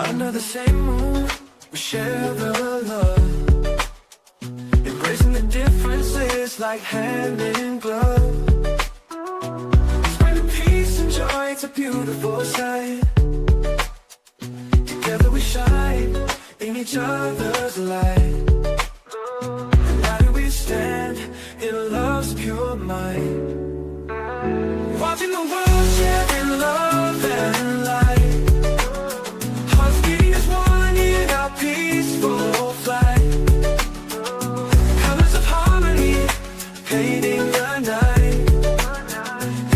Under the same moon, we share the love, embracing the differences like hand in glove. Spreading peace and joy, it's a beautiful sight. Together we shine in each other's light. Why we stand in love's pure might, watching the world share in love and light. Hearts beating as one in our peaceful flight. Colors of harmony painting the night.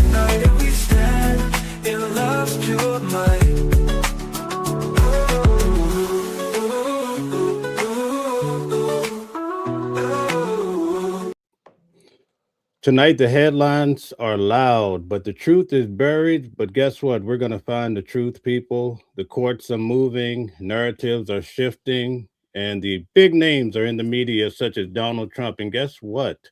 United we stand in love's pure might. Tonight, the headlines are loud, but the truth is buried. But guess what? We're going to find the truth, people. The courts are moving, narratives are shifting, and the big names are in the media, such as Donald Trump. And guess what?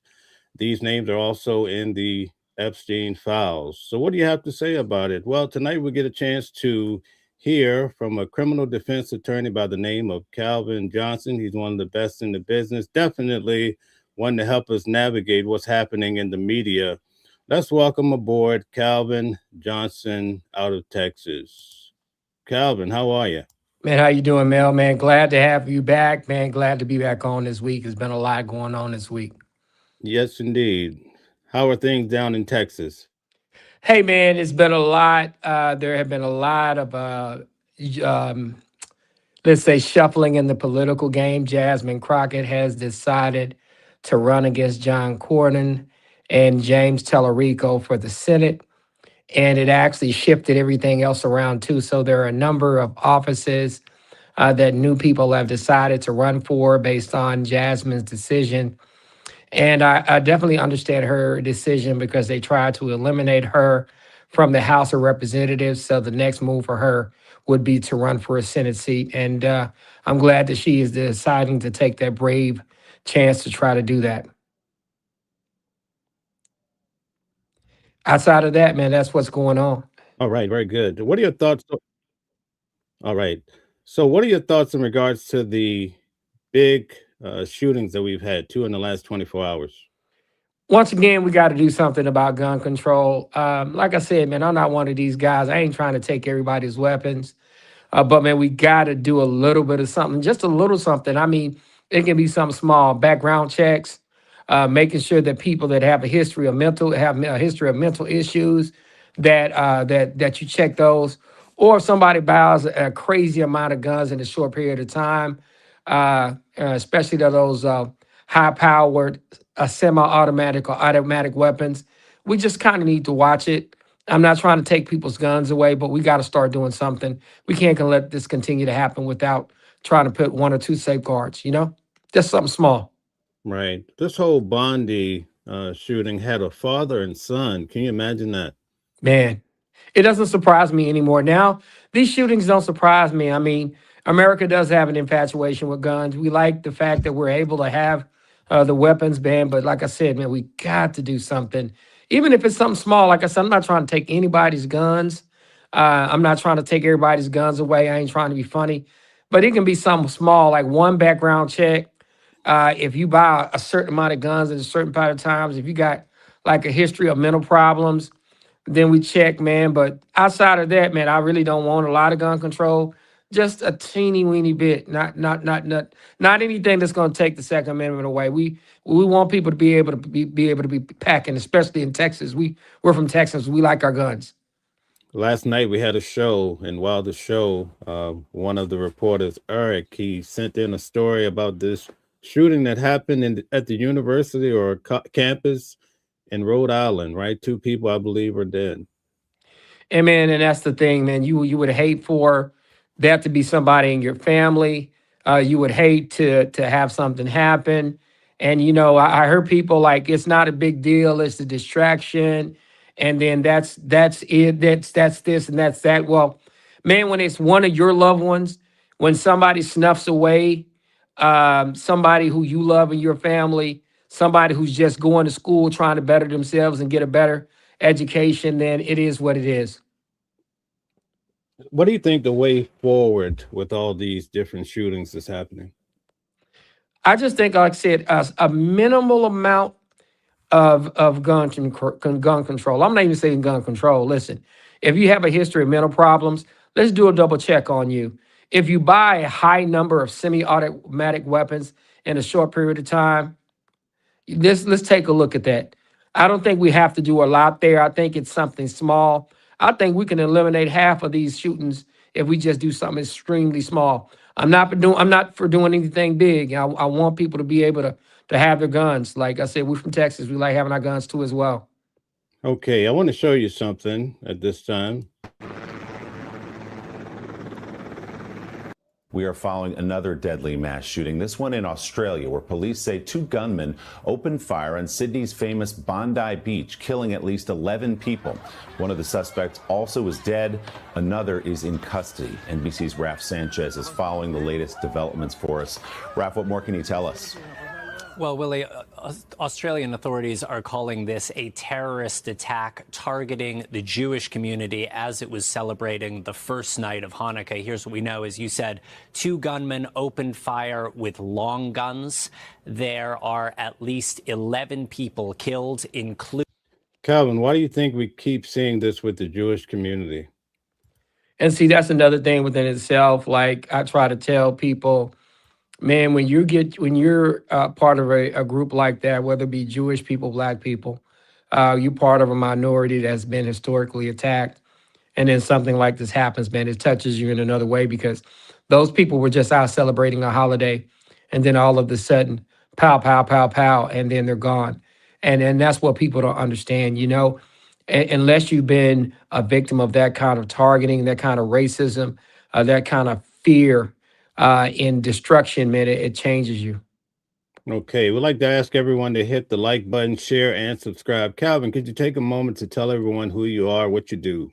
These names are also in the Epstein files. So, what do you have to say about it? Well, tonight we get a chance to hear from a criminal defense attorney by the name of Calvin Johnson. He's one of the best in the business. Definitely one to help us navigate what's happening in the media. Let's welcome aboard Calvin Johnson out of Texas. Calvin, how are you? Man, how you doing, Mel? Man, glad to have you back. Man, glad to be back on this week. There's been a lot going on this week. Yes, indeed. How are things down in Texas? Hey, man, it's been a lot. There have been a lot of, let's say, shuffling in the political game. Jasmine Crockett has decided to run against John Cornyn and James Tellerico for the Senate. And it actually shifted everything else around, too. So there are a number of offices that new people have decided to run for based on Jasmine's decision. And I definitely understand her decision because they tried to eliminate her from the House of Representatives. So the next move for her would be to run for a Senate seat. And I'm glad that she is deciding to take that brave chance to try to do that. Outside of that, man, that's what's going on. All right, very good. What are your thoughts? All right. So what are your thoughts in regards to the big shootings that we've had, 2 in the last 24 hours? Once again, we got to do something about gun control. Like I said, man, I'm not one of these guys. I ain't trying to take everybody's weapons. But, man, we got to do a little bit of something, just a little something. I mean, it can be something small, background checks, making sure that people that have a history of mental issues, that you check those. Or if somebody buys a crazy amount of guns in a short period of time, especially those high-powered semi-automatic or automatic weapons, we just kind of need to watch it. I'm not trying to take people's guns away, but we got to start doing something. We can't let this continue to happen without trying to put 1 or 2 safeguards, just something small. Right. This whole Bondi shooting had a father and son. Can you imagine that? Man, it doesn't surprise me anymore. Now, these shootings don't surprise me. I mean, America does have an infatuation with guns. We like the fact that we're able to have the weapons banned. But like I said, man, we got to do something. Even if it's something small, like I said, I'm not trying to take anybody's guns. I'm not trying to take everybody's guns away. I ain't trying to be funny. But it can be something small, like one background check. If you buy a certain amount of guns at a certain period of times, if you got like a history of mental problems, then we check, man. But outside of that, man, I really don't want a lot of gun control. Just a teeny weeny bit, not anything that's going to take the Second Amendment away. We want people to be able to be packing, especially in Texas. We're from Texas. We like our guns. Last night we had a show, and while the show, one of the reporters, Eric, he sent in a story about this shooting that happened at the university or campus in Rhode Island, right? 2 people, I believe, are dead. And man, and that's the thing, man. You would hate for that to be somebody in your family. You would hate to have something happen. And I heard people like it's not a big deal. It's a distraction. And then that's it. That's this and that's that. Well, man, when it's one of your loved ones, when somebody snuffs away somebody who you love in your family, somebody who's just going to school trying to better themselves and get a better education, then it is what it is. What do you think the way forward with all these different shootings is happening? I just think, like I said, a minimal amount of gun control. I'm not even saying gun control. Listen, if you have a history of mental problems, let's do a double check on you. If you buy a high number of semi-automatic weapons in a short period of time, let's take a look at that. I don't think we have to do a lot there. I think it's something small. I think we can eliminate half of these shootings if we just do something extremely small. I'm not for doing anything big. I want people to be able to have their guns. Like I said, we're from Texas. We like having our guns too as well. Okay, I want to show you something at this time. We are following another deadly mass shooting, this one in Australia, where police say 2 gunmen opened fire on Sydney's famous Bondi Beach, killing at least 11 people. One of the suspects also is dead. Another is in custody. NBC's Raf Sanchez is following the latest developments for us. Raf, what more can you tell us? Well, Willie, Australian authorities are calling this a terrorist attack targeting the Jewish community as it was celebrating the first night of Hanukkah. Here's what we know. As you said, 2 gunmen opened fire with long guns. There are at least 11 people killed, including... Calvin, why do you think we keep seeing this with the Jewish community? And see, that's another thing within itself. Like I try to tell people, man, when you're part of a group like that, whether it be Jewish people, Black people, you're part of a minority that's been historically attacked. And then something like this happens, man, it touches you in another way because those people were just out celebrating a holiday. And then all of a sudden, pow, pow, pow, pow, and then they're gone. And that's what people don't understand, unless you've been a victim of that kind of targeting, that kind of racism, that kind of fear, in destruction, man, it changes you. Okay, we'd like to ask everyone to hit the like button, share, and subscribe. Calvin, could you take a moment to tell everyone who you are, what you do?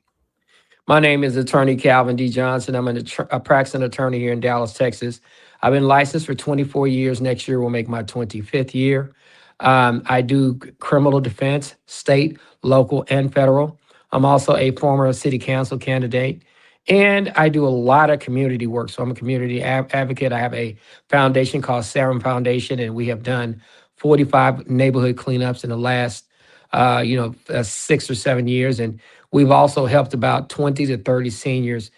My name is Attorney Calvin D. Johnson. I'm a practicing attorney here in Dallas, Texas. I've been licensed for 24 years. Next year will make my 25th year. I do criminal defense, state, local, and federal. I'm also a former city council candidate. And I do a lot of community work. So I'm a community advocate. I have a foundation called Sarum Foundation, and we have done 45 neighborhood cleanups in the last, 6 or 7 years. And we've also helped about 20 to 30 seniors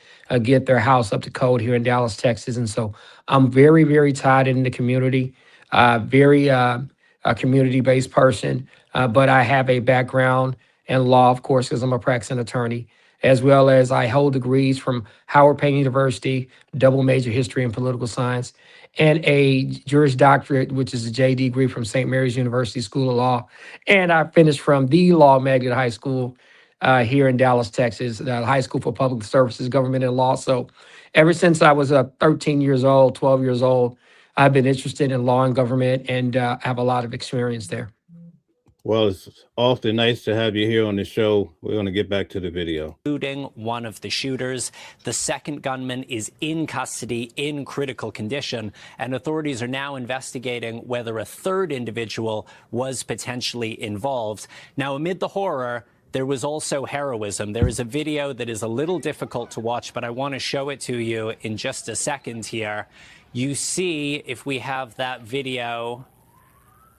get their house up to code here in Dallas, Texas. And so I'm very, very tied in the community, very a community-based person. But I have a background in law, of course, because I'm a practicing attorney, as well as I hold degrees from Howard Payne University, double major history and political science, and a Juris Doctorate, which is a JD degree from St. Mary's University School of Law. And I finished from the Law Magnet High School here in Dallas, Texas, the High School for Public Services, Government and Law. So ever since I was 13 years old, 12 years old, I've been interested in law and government and have a lot of experience there. Well, it's awfully nice to have you here on the show. We're going to get back to the video. Including one of the shooters. The second gunman is in custody in critical condition, and authorities are now investigating whether a third individual was potentially involved. Now, amid the horror, there was also heroism. There is a video that is a little difficult to watch, but I want to show it to you in just a second here. You see, if we have that video,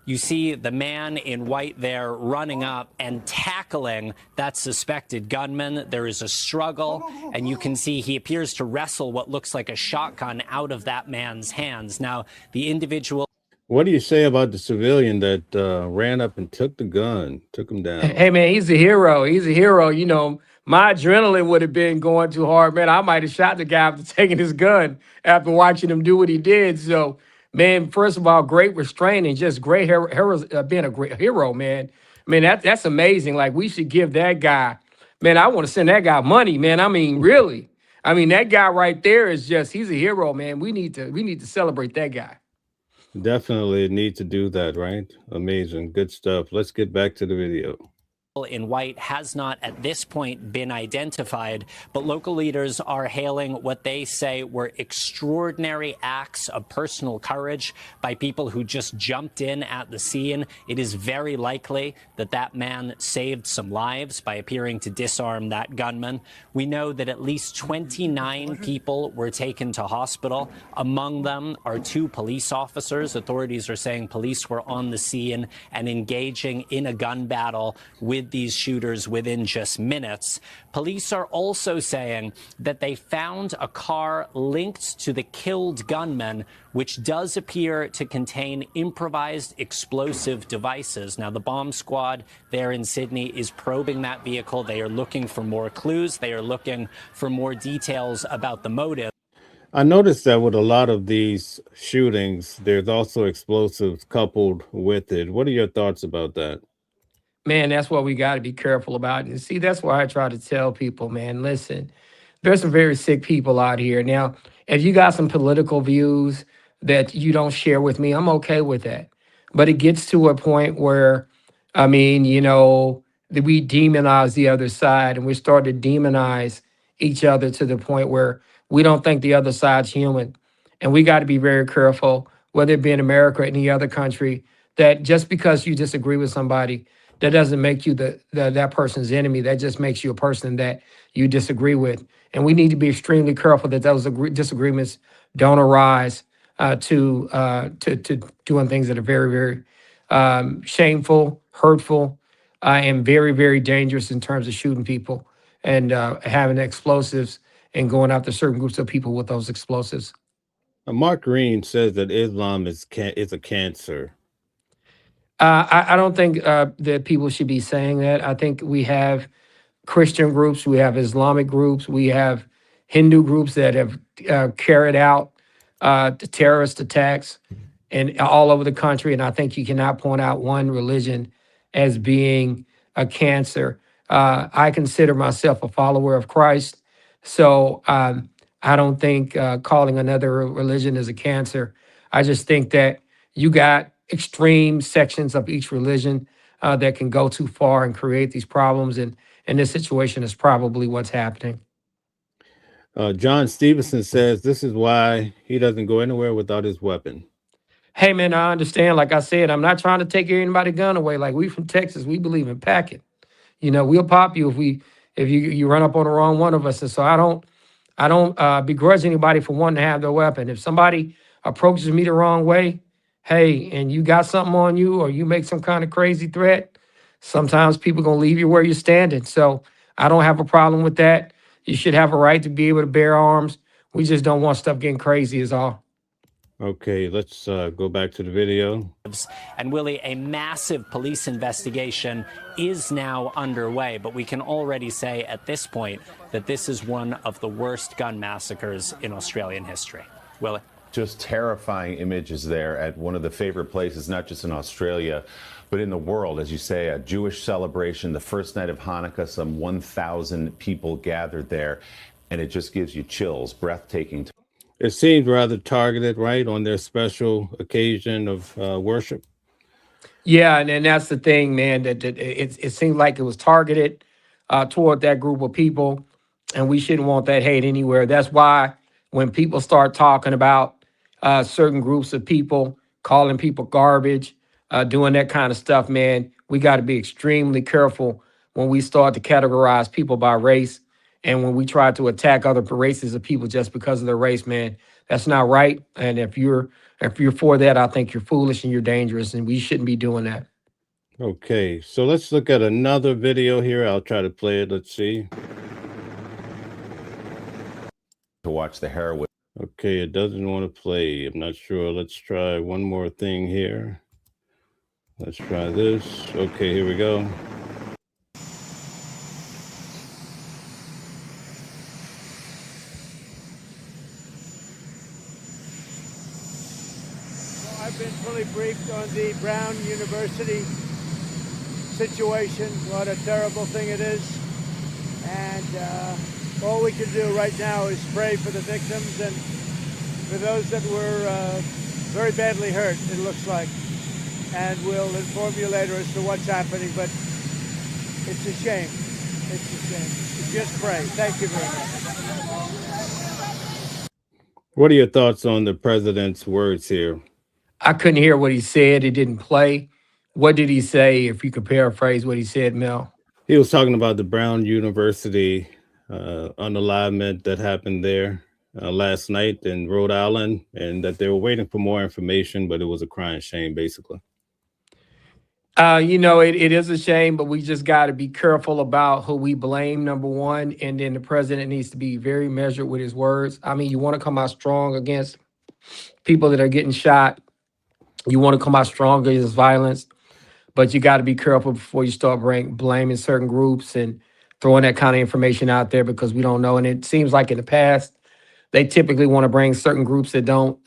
you see the man in white there running up and tackling that suspected gunman. There is a struggle, and you can see he appears to wrestle what looks like a shotgun out of that man's hands. Now, the individual... What do you say about the civilian that ran up and took the gun, took him down? Hey, man, he's a hero. He's a hero. My adrenaline would have been going too hard, man. I might have shot the guy after taking his gun after watching him do what he did. So, man, first of all, great restraint and just great being a great hero, man. I mean, that's amazing. Like, we should give that guy, man, I want to send that guy money, man. I mean, really. I mean, that guy right there is just, he's a hero, man. We need to celebrate that guy. Definitely need to do that, right? Amazing. Good stuff. Let's get back to the video. in white has not at this point been identified, but local leaders are hailing what they say were extraordinary acts of personal courage by people who just jumped in at the scene. It is very likely that that man saved some lives by appearing to disarm that gunman. We know that at least 29 people were taken to hospital. Among them are 2 police officers. Authorities are saying police were on the scene and engaging in a gun battle with these shooters within just minutes. Police are also saying that they found a car linked to the killed gunman, which does appear to contain improvised explosive devices. Now, the bomb squad there in Sydney is probing that vehicle. They are looking for more clues. They are looking for more details about the motive. I noticed that with a lot of these shootings, there's also explosives coupled with it. What are your thoughts about that? Man, that's what we got to be careful about. And see, that's why I try to tell people, man, listen, there's some very sick people out here. Now, if you got some political views that you don't share with me, I'm okay with that. But it gets to a point where, I mean, that we demonize the other side and we start to demonize each other to the point where we don't think the other side's human. And we got to be very careful, whether it be in America or any other country, that just because you disagree with somebody, that doesn't make you that person's enemy. That just makes you a person that you disagree with. And we need to be extremely careful that those disagreements don't arise to doing things that are very, very shameful, hurtful, and very, very dangerous in terms of shooting people and having explosives and going after certain groups of people with those explosives. Mark Green says that Islam is a cancer. I don't think that people should be saying that. I think we have Christian groups, we have Islamic groups, we have Hindu groups that have carried out the terrorist attacks and all over the country. And I think you cannot point out one religion as being a cancer. I consider myself a follower of Christ. So I don't think calling another religion as a cancer. I just think that you got extreme sections of each religion that can go too far and create these problems. And this situation is probably what's happening. John Stevenson says this is why he doesn't go anywhere without his weapon. Hey, man, I understand. Like I said, I'm not trying to take anybody's gun away. Like, we from Texas, we believe in packing. We'll pop you if you run up on the wrong one of us. And so I don't begrudge anybody for wanting to have their weapon. If somebody approaches me the wrong way, hey, and you got something on you or you make some kind of crazy threat, sometimes people going to leave you where you're standing. So I don't have a problem with that. You should have a right to be able to bear arms. We just don't want stuff getting crazy is all. Okay, let's go back to the video. And Willie, a massive police investigation is now underway, but we can already say at this point that this is one of the worst gun massacres in Australian history. Willie? Just terrifying images there at one of the favorite places, not just in Australia, but in the world. As you say, a Jewish celebration, the first night of Hanukkah, some 1,000 people gathered there, and it just gives you chills, breathtaking. It seemed rather targeted, right, on their special occasion of worship. Yeah, and that's the thing, man, that it seemed like it was targeted toward that group of people, and we shouldn't want that hate anywhere. That's why when people start talking about certain groups of people, calling people garbage, doing that kind of stuff, man, we got to be extremely careful when we start to categorize people by race. And when we try to attack other races of people just because of their race, man, that's not right. And if you're for that, I think you're foolish and you're dangerous, and we shouldn't be doing that. Okay, so let's look at another video here. I'll try to play it. Let's see. To watch the heroin. Okay, it doesn't want to play. I'm not sure. Let's try one more thing here. Let's try this. Okay, here we go. I've been fully briefed on the Brown University situation, what a terrible thing it is. And all we can do right now is pray for the victims and for those that were very badly hurt, it looks like. And we'll inform you later as to what's happening. But It's a shame. It's a shame. Just pray. Thank you very much. What are your thoughts on the president's words here? I couldn't hear what he said. It didn't play. What did he say? If you could paraphrase what he said, Mel. He was talking about the Brown University unalignment that happened there last night in Rhode Island, and that they were waiting for more information, but it was a crying shame, basically. It is a shame, but we just got to be careful about who we blame, number one. And then the president needs to be very measured with his words. I mean, you want to come out strong against people that are getting shot. You want to come out strong against violence, but you got to be careful before you start blaming certain groups and throwing that kind of information out there, because we don't know. And it seems like in the past, they typically want to bring certain groups that don't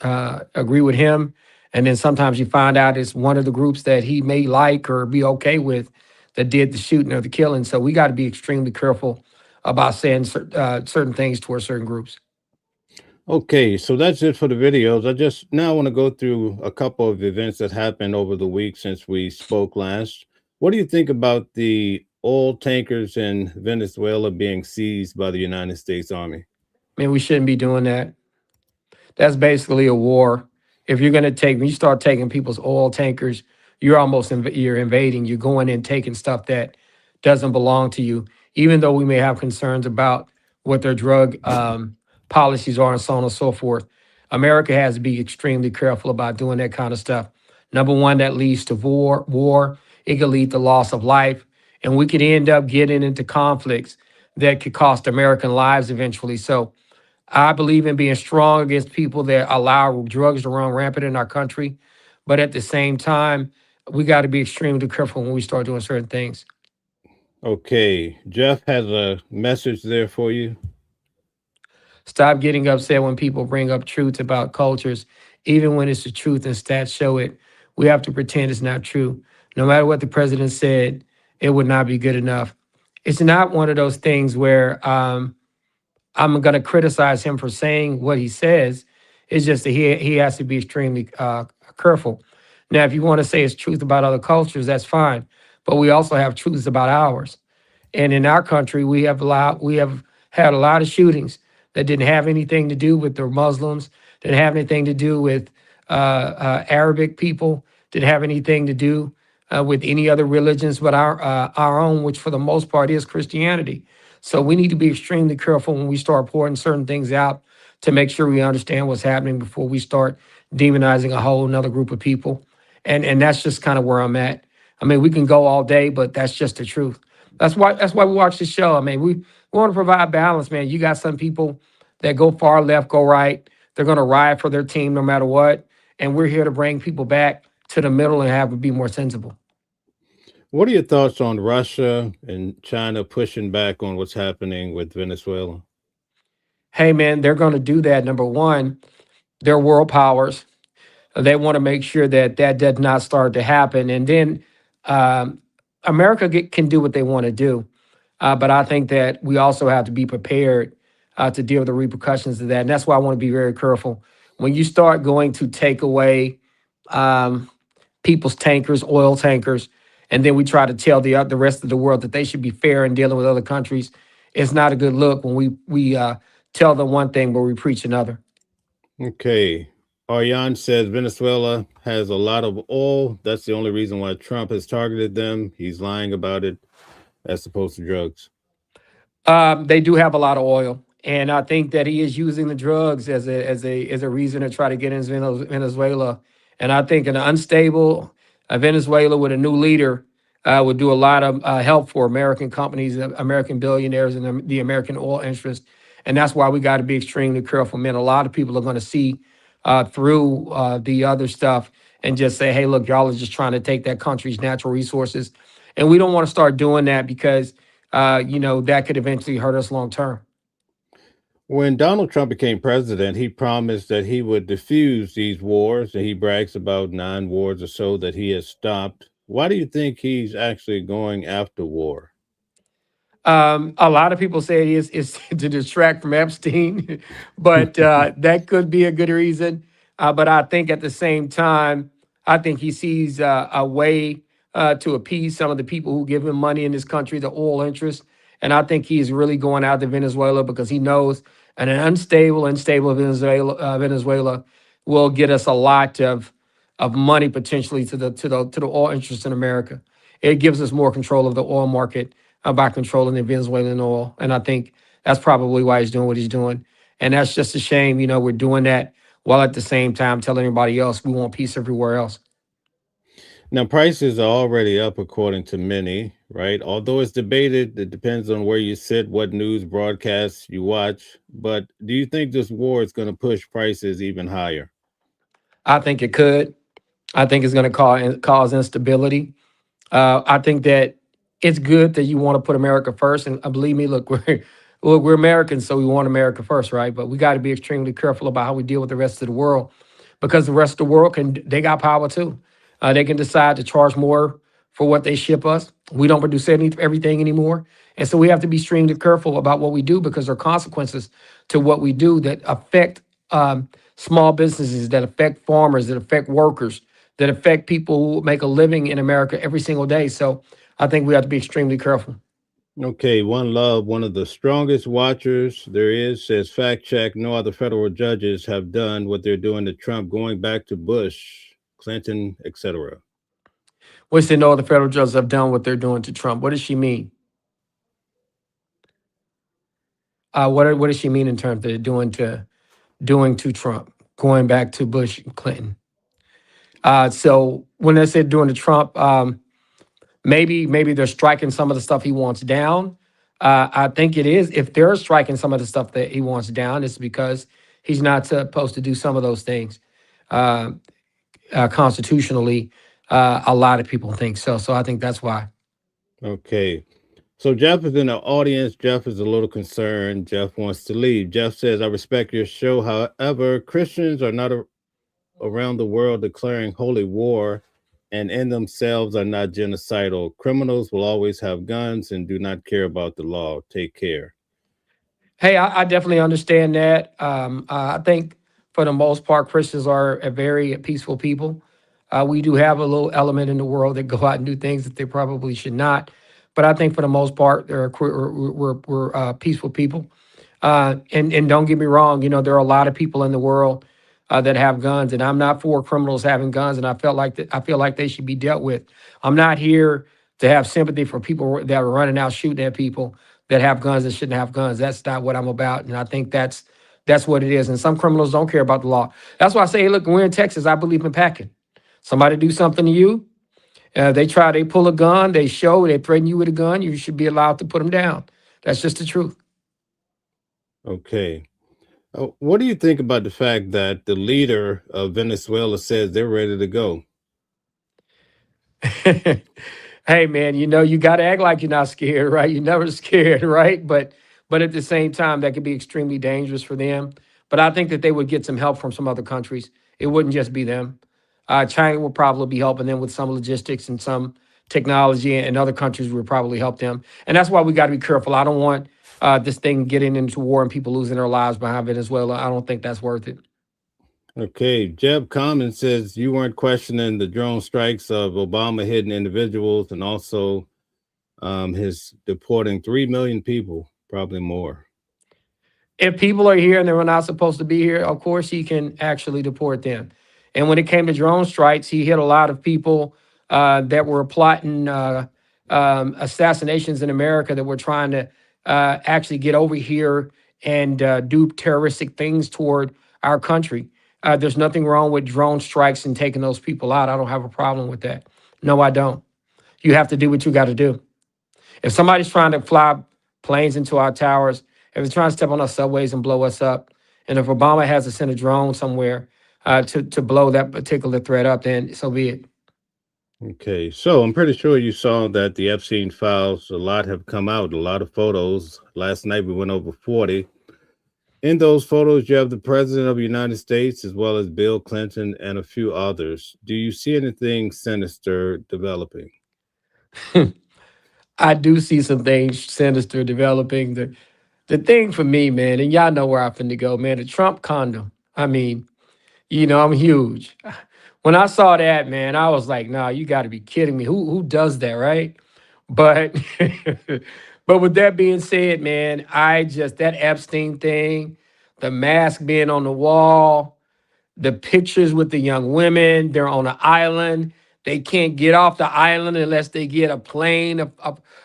agree with him. And then sometimes you find out it's one of the groups that he may like or be okay with that did the shooting or the killing. So we got to be extremely careful about saying certain things towards certain groups. Okay, so that's it for the videos. I just now want to go through a couple of events that happened over the week since we spoke last. What do you think about the oil tankers in Venezuela being seized by the United States Army? I mean, we shouldn't be doing that. That's basically a war. If you're going to when you start taking people's oil tankers, you're almost you're invading. You're going in taking stuff that doesn't belong to you, even though we may have concerns about what their drug policies are and so on and so forth. America has to be extremely careful about doing that kind of stuff. Number one, that leads to war. It could lead to loss of life, and we could end up getting into conflicts that could cost American lives eventually. So I believe in being strong against people that allow drugs to run rampant in our country. But at the same time, we got to be extremely careful when we start doing certain things. Okay, Jeff has a message there for you. Stop getting upset when people bring up truths about cultures, even when it's the truth and stats show it. We have to pretend it's not true. No matter what the president said, it would not be good enough. It's not one of those things where I'm going to criticize him for saying what he says. It's just that he has to be extremely careful. Now, if you want to say it's truth about other cultures, that's fine. But we also have truths about ours. And in our country, we have had a lot of shootings that didn't have anything to do with the Muslims, didn't have anything to do with Arabic people, didn't have anything to do with any other religions but our own, which for the most part is Christianity. So we need to be extremely careful when we start pouring certain things out to make sure we understand what's happening before we start demonizing a whole another group of people. And that's just kind of where I'm at. I mean, we can go all day, but that's just the truth. That's why we watch the show. I mean, we want to provide balance, man. You got some people that go far left, go right. They're going to ride for their team no matter what. And we're here to bring people back to the middle and have it be more sensible. What are your thoughts on Russia and China pushing back on what's happening with Venezuela? Hey, man, they're going to do that. Number one, they're world powers. They want to make sure that does not start to happen. And then America can do what they want to do. But I think that we also have to be prepared to deal with the repercussions of that. And that's why I want to be very careful. When you start going to take away people's tankers, oil tankers, and then we try to tell the rest of the world that they should be fair in dealing with other countries, it's not a good look when we tell them one thing, but we preach another. Okay. Aryan says Venezuela has a lot of oil. That's the only reason why Trump has targeted them. He's lying about it as opposed to drugs. They do have a lot of oil. And I think that he is using the drugs as a reason to try to get into Venezuela. And I think an unstable Venezuela with a new leader would do a lot of help for American companies, American billionaires, and the American oil interest. And that's why we got to be extremely careful, man. A lot of people are going to see through the other stuff and just say, hey, look, y'all are just trying to take that country's natural resources. And we don't want to start doing that because, that could eventually hurt us long term. When Donald Trump became president, he promised that he would diffuse these wars, and he brags about 9 wars or so that he has stopped. Why do you think he's actually going after war? A lot of people say it is to distract from Epstein, but that could be a good reason. But I think at the same time, I think he sees a way to appease some of the people who give him money in this country, the oil interests. And I think he's really going out to Venezuela because he knows an unstable Venezuela will get us a lot of money potentially to the oil interests in America. It gives us more control of the oil market by controlling the Venezuelan oil. And I think that's probably why he's doing what he's doing. And that's just a shame. We're doing that while at the same time telling everybody else we want peace everywhere else. Now, prices are already up according to many, right? Although it's debated, it depends on where you sit, what news broadcasts you watch. But do you think this war is going to push prices even higher? I think it could. I think it's going to cause instability. I think that it's good that you want to put America first. And believe me, look, we're Americans, so we want America first, right? But we got to be extremely careful about how we deal with the rest of the world, because the rest of the world they got power too. They can decide to charge more for what they ship us. We don't produce everything anymore. And so we have to be extremely careful about what we do, because there are consequences to what we do that affect small businesses, that affect farmers, that affect workers, that affect people who make a living in America every single day. So I think we have to be extremely careful. Okay, One Love, one of the strongest watchers there is, says fact check. No other federal judges have done what they're doing to Trump, going back to Bush, Clinton, etc. Which they know the federal judges have done what they're doing to Trump. What does she mean? What does she mean in terms of doing to Trump, going back to Bush and Clinton? So when they said doing to Trump, maybe they're striking some of the stuff he wants down. I think it is. If they're striking some of the stuff that he wants down, it's because he's not supposed to do some of those things constitutionally. A lot of people think so. So I think that's why. Okay. So Jeff is in the audience. Jeff is a little concerned. Jeff wants to leave. Jeff says, I respect your show. However, Christians are not around the world declaring holy war, and in themselves are not genocidal. Criminals will always have guns and do not care about the law. Take care. Hey, I definitely understand that. I think for the most part, Christians are a very peaceful people. We do have a little element in the world that go out and do things that they probably should not. But I think for the most part, we're peaceful people. And don't get me wrong, there are a lot of people in the world that have guns, and I'm not for criminals having guns, and I feel like they should be dealt with. I'm not here to have sympathy for people that are running out shooting at people that have guns that shouldn't have guns. That's not what I'm about, and I think that's what it is. And some criminals don't care about the law. That's why I say, hey, look, we're in Texas. I believe in packing. Somebody do something to you, they pull a gun, they threaten you with a gun, you should be allowed to put them down. That's just the truth. Okay. What do you think about the fact that the leader of Venezuela says they're ready to go? Hey, man, you got to act like you're not scared, right? You're never scared, right? But at the same time, that could be extremely dangerous for them. But I think that they would get some help from some other countries. It wouldn't just be them. China will probably be helping them with some logistics and some technology, and other countries would probably help them. And that's why we got to be careful. I don't want this thing getting into war and people losing their lives behind Venezuela. I don't think that's worth it. Okay. Jeb Common says you weren't questioning the drone strikes of Obama hitting individuals, and also his deporting 3 million people, probably more. If people are here and they're not supposed to be here, of course he can actually deport them. And when it came to drone strikes, he hit a lot of people that were plotting assassinations in America, that were trying to actually get over here and do terroristic things toward our country. There's nothing wrong with drone strikes and taking those people out. I don't have a problem with that. No, I don't. You have to do what you got to do. If somebody's trying to fly planes into our towers, if they're trying to step on our subways and blow us up, and if Obama has to send a drone somewhere to blow that particular threat up, then so be it. Okay, so I'm pretty sure you saw that the Epstein files, a lot have come out, a lot of photos. Last night we went over 40. In those photos, you have the President of the United States, as well as Bill Clinton and a few others. Do you see anything sinister developing? I do see some things sinister developing. The thing for me, man, and y'all know where I'm finna go, man, the Trump condom. I mean, I'm huge. when I saw that, man, I was like, "No, you got to be kidding me. Who does that, right?" But but with that being said, man, I just that Epstein thing, the mask being on the wall, the pictures with the young women, they're on an island. They can't get off the island unless they get a plane,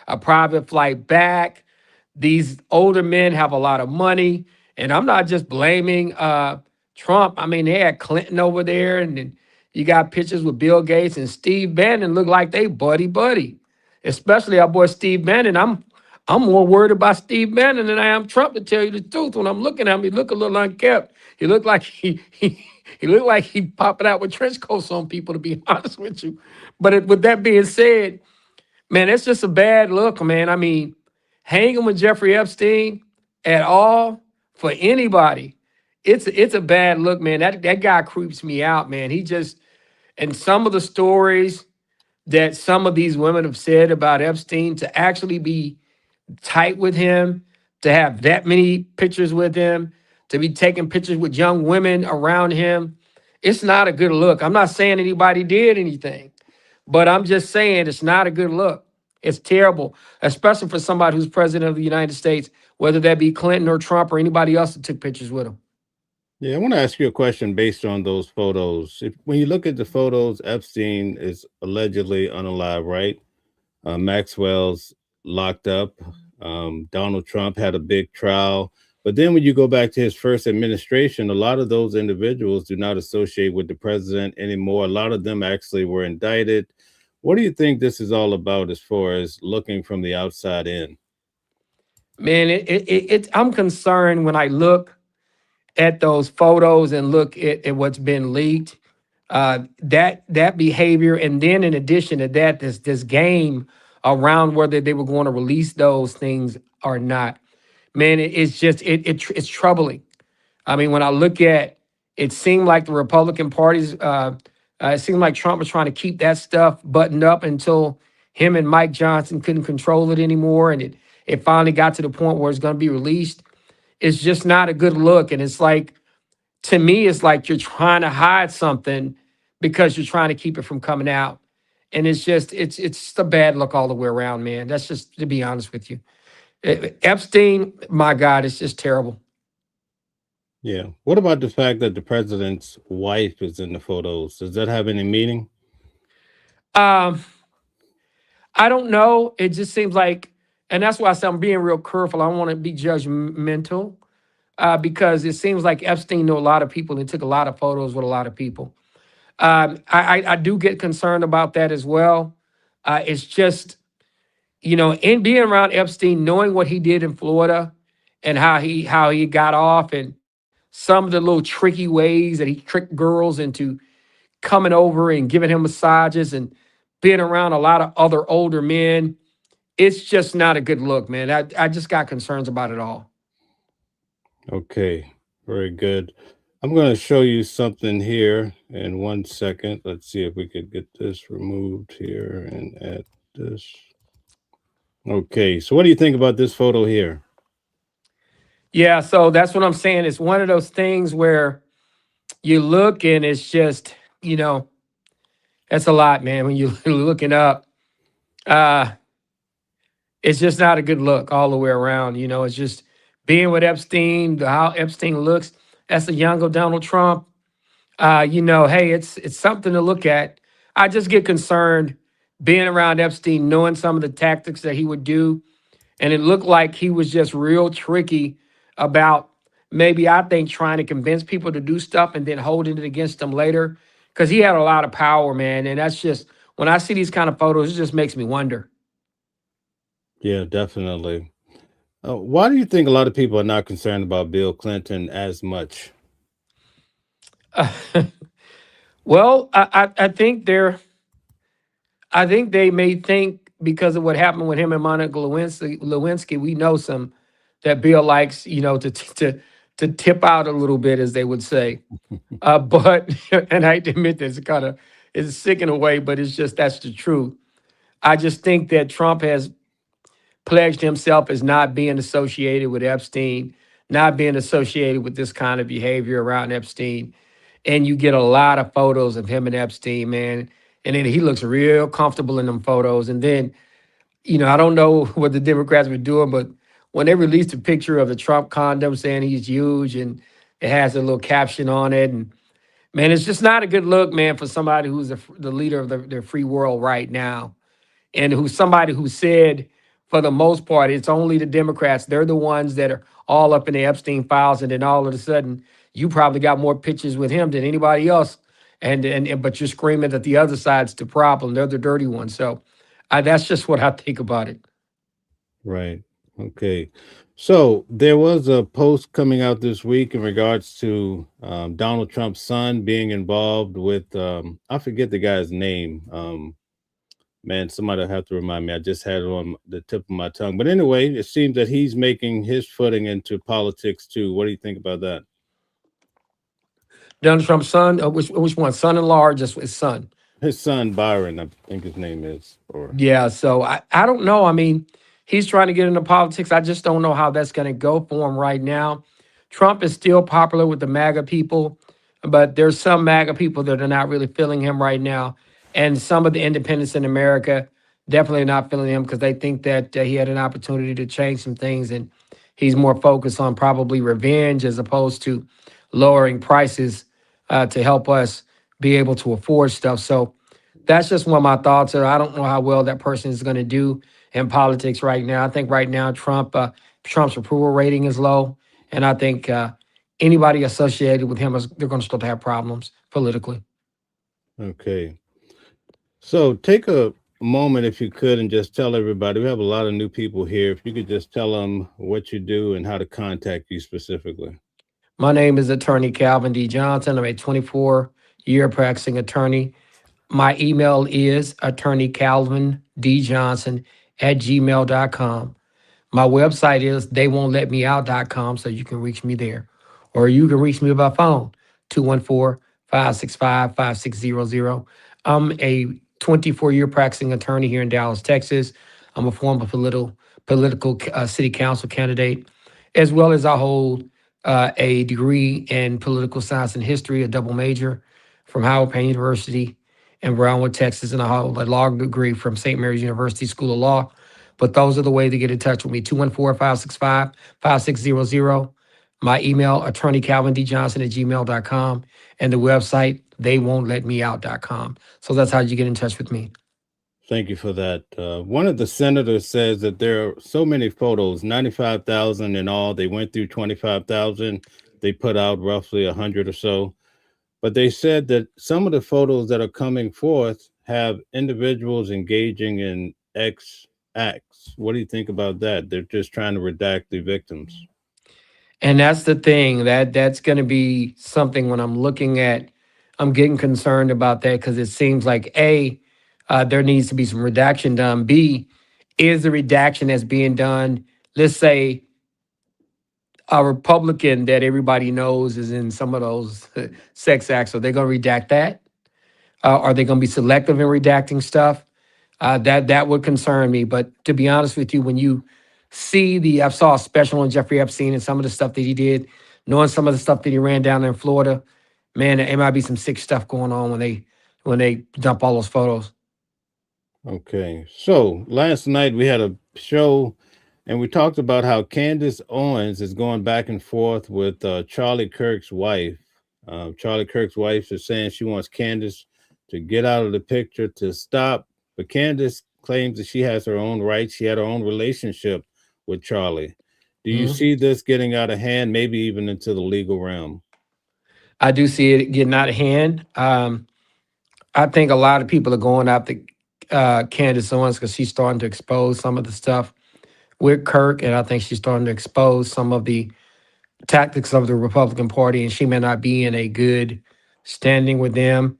a private flight back. These older men have a lot of money, and I'm not just blaming Trump. I mean, they had Clinton over there, and then you got pictures with Bill Gates and Steve Bannon look like they buddy. Especially our boy Steve Bannon. I'm more worried about Steve Bannon than I am Trump, to tell you the truth. When I'm looking at him, he look a little unkept. He looked like he looked like he popping out with trench coats on people, to be honest with you. But with that being said, man, it's just a bad look, man. I mean, hanging with Jeffrey Epstein at all for anybody, it's a bad look, man. That guy creeps me out, man. He just, and some of the stories that some of these women have said about Epstein, to actually be tight with him, to have that many pictures with him, to be taking pictures with young women around him, it's not a good look. I'm not saying anybody did anything, but I'm just saying it's not a good look. It's terrible, especially for somebody who's president of the United States, whether that be Clinton or Trump or anybody else that took pictures with him. Yeah, I want to ask you a question based on those photos. When you look at the photos, Epstein is allegedly unalive, right? Maxwell's locked up. Donald Trump had a big trial. But then when you go back to his first administration, a lot of those individuals do not associate with the president anymore. A lot of them actually were indicted. What do you think this is all about as far as looking from the outside in? Man, I'm concerned when I look at those photos and look at what's been leaked. That behavior, and then in addition to that, this game around whether they were going to release those things or not. Man, it's troubling. I mean, when I look at it, seemed like the Republican parties, it seemed like Trump was trying to keep that stuff buttoned up until him and Mike Johnson couldn't control it anymore, and it finally got to the point where it's going to be released. It's just not a good look, and it's like, to me, it's like you're trying to hide something because you're trying to keep it from coming out. And it's just a bad look all the way around, man. That's just, to be honest with you. Epstein, my God, it's just terrible. Yeah. What about the fact that the president's wife is in the photos? Does that have any meaning? I don't know. It just seems like, and that's why I say I'm being real careful. I don't want to be judgmental because it seems like Epstein knew a lot of people and took a lot of photos with a lot of people. I do get concerned about that as well. It's just, in being around Epstein, knowing what he did in Florida and how he got off, and some of the little tricky ways that he tricked girls into coming over and giving him massages, and being around a lot of other older men, it's just not a good look, man. I just got concerns about it all. Okay, very good. I'm going to show you something here in 1 second. Let's see if we could get this removed here and add this. Okay, so what do you think about this photo here? Yeah, so that's what I'm saying. It's one of those things where you look and it's just, that's a lot, man. When you're looking up, it's just not a good look all the way around. It's just being with Epstein, how Epstein looks. That's a younger Donald Trump. Hey, it's something to look at. I just get concerned being around Epstein, knowing some of the tactics that he would do. And it looked like he was just real tricky about maybe, I think, trying to convince people to do stuff and then holding it against them later. Because he had a lot of power, man. And that's just, when I see these kind of photos, it just makes me wonder. Yeah, definitely. Why do you think a lot of people are not concerned about Bill Clinton as much? Well, I think they may think, because of what happened with him and Monica Lewinsky, we know that Bill likes, to tip out a little bit, as they would say. But, and I admit this, it's sick in a way, but it's just, that's the truth. I just think that Trump has pledged himself as not being associated with Epstein, not being associated with this kind of behavior around Epstein. and you get a lot of photos of him and Epstein, man. And then he looks real comfortable in them photos. And then, I don't know what the Democrats were doing, but when they released a picture of the Trump condom saying he's huge and it has a little caption on it, and man, it's just not a good look, man, for somebody who's the leader of the free world right now, and who's somebody who said, for the most part, it's only the Democrats. They're the ones that are all up in the Epstein files, and then all of a sudden, you probably got more pictures with him than anybody else, and but you're screaming that the other side's the problem. They're the dirty ones. So, that's just what I think about it. Right. Okay. So there was a post coming out this week in regards to Donald Trump's son being involved with, I forget the guy's name. Man, somebody will have to remind me. I just had it on the tip of my tongue. But anyway, it seems that he's making his footing into politics too. What do you think about that? Donald Trump's son, which one? Son-in-law or just his son? His son, Byron, I think his name is. Or Yeah, so I don't know. I mean, he's trying to get into politics. I just don't know how that's going to go for him right now. Trump is still popular with the MAGA people, but there's some MAGA people that are not really feeling him right now. And some of the independents in America definitely not feeling him because they think that he had an opportunity to change some things. And he's more focused on probably revenge as opposed to lowering prices to help us be able to afford stuff. So that's just what my thoughts are. I don't know how well that person is going to do in politics right now. I think right now Trump's approval rating is low, and I think anybody associated with him they're going to start to have problems politically. okay. So take a moment, if you could, and just tell everybody. We have a lot of new people here. If you could just tell them what you do and how to contact you specifically. My name is Attorney Calvin D. Johnson. I'm a 24-year practicing attorney. My email is attorneycalvindjohnson@gmail.com. My website is theywon'tletmeout.com, so you can reach me there. Or you can reach me by phone, 214-565-5600. I'm a 24-year practicing attorney here in Dallas, Texas. I'm a former political city council candidate, as well as I hold a degree in political science and history, a double major from Howard Payne University in Brownwood, Texas, and I hold a law degree from St. Mary's University School of Law. But those are the ways to get in touch with me, 214-565-5600. My email, attorneycalvindjohnson@gmail.com, and the website, theywon'tletmeout.com. So that's how you get in touch with me. Thank you for that. One of the senators says that there are so many photos, 95,000 in all. They went through 25,000. They put out roughly 100 or so. But they said that some of the photos that are coming forth have individuals engaging in X acts. What do you think about that? They're just trying to redact the victims. And that's the thing, that's going to be something when I'm getting concerned about that because it seems like A, there needs to be some redaction done. B, is the redaction that's being done, let's say a Republican that everybody knows is in some of those sex acts, are they going to redact that? Are they going to be selective in redacting stuff? That would concern me. But to be honest with you, when you see I saw a special on Jeffrey Epstein and some of the stuff that he did, knowing some of the stuff that he ran down there in Florida, man, there might be some sick stuff going on when they dump all those photos. Okay. So last night we had a show and we talked about how Candace Owens is going back and forth with Charlie Kirk's wife. Charlie Kirk's wife is saying she wants Candace to get out of the picture, to stop. But Candace claims that she has her own rights. She had her own relationship with Charlie. Do you see this getting out of hand, maybe even into the legal realm? I do see it getting out of hand. I think a lot of people are going after Candace Owens because she's starting to expose some of the stuff with Kirk, and I think she's starting to expose some of the tactics of the Republican Party, and she may not be in a good standing with them.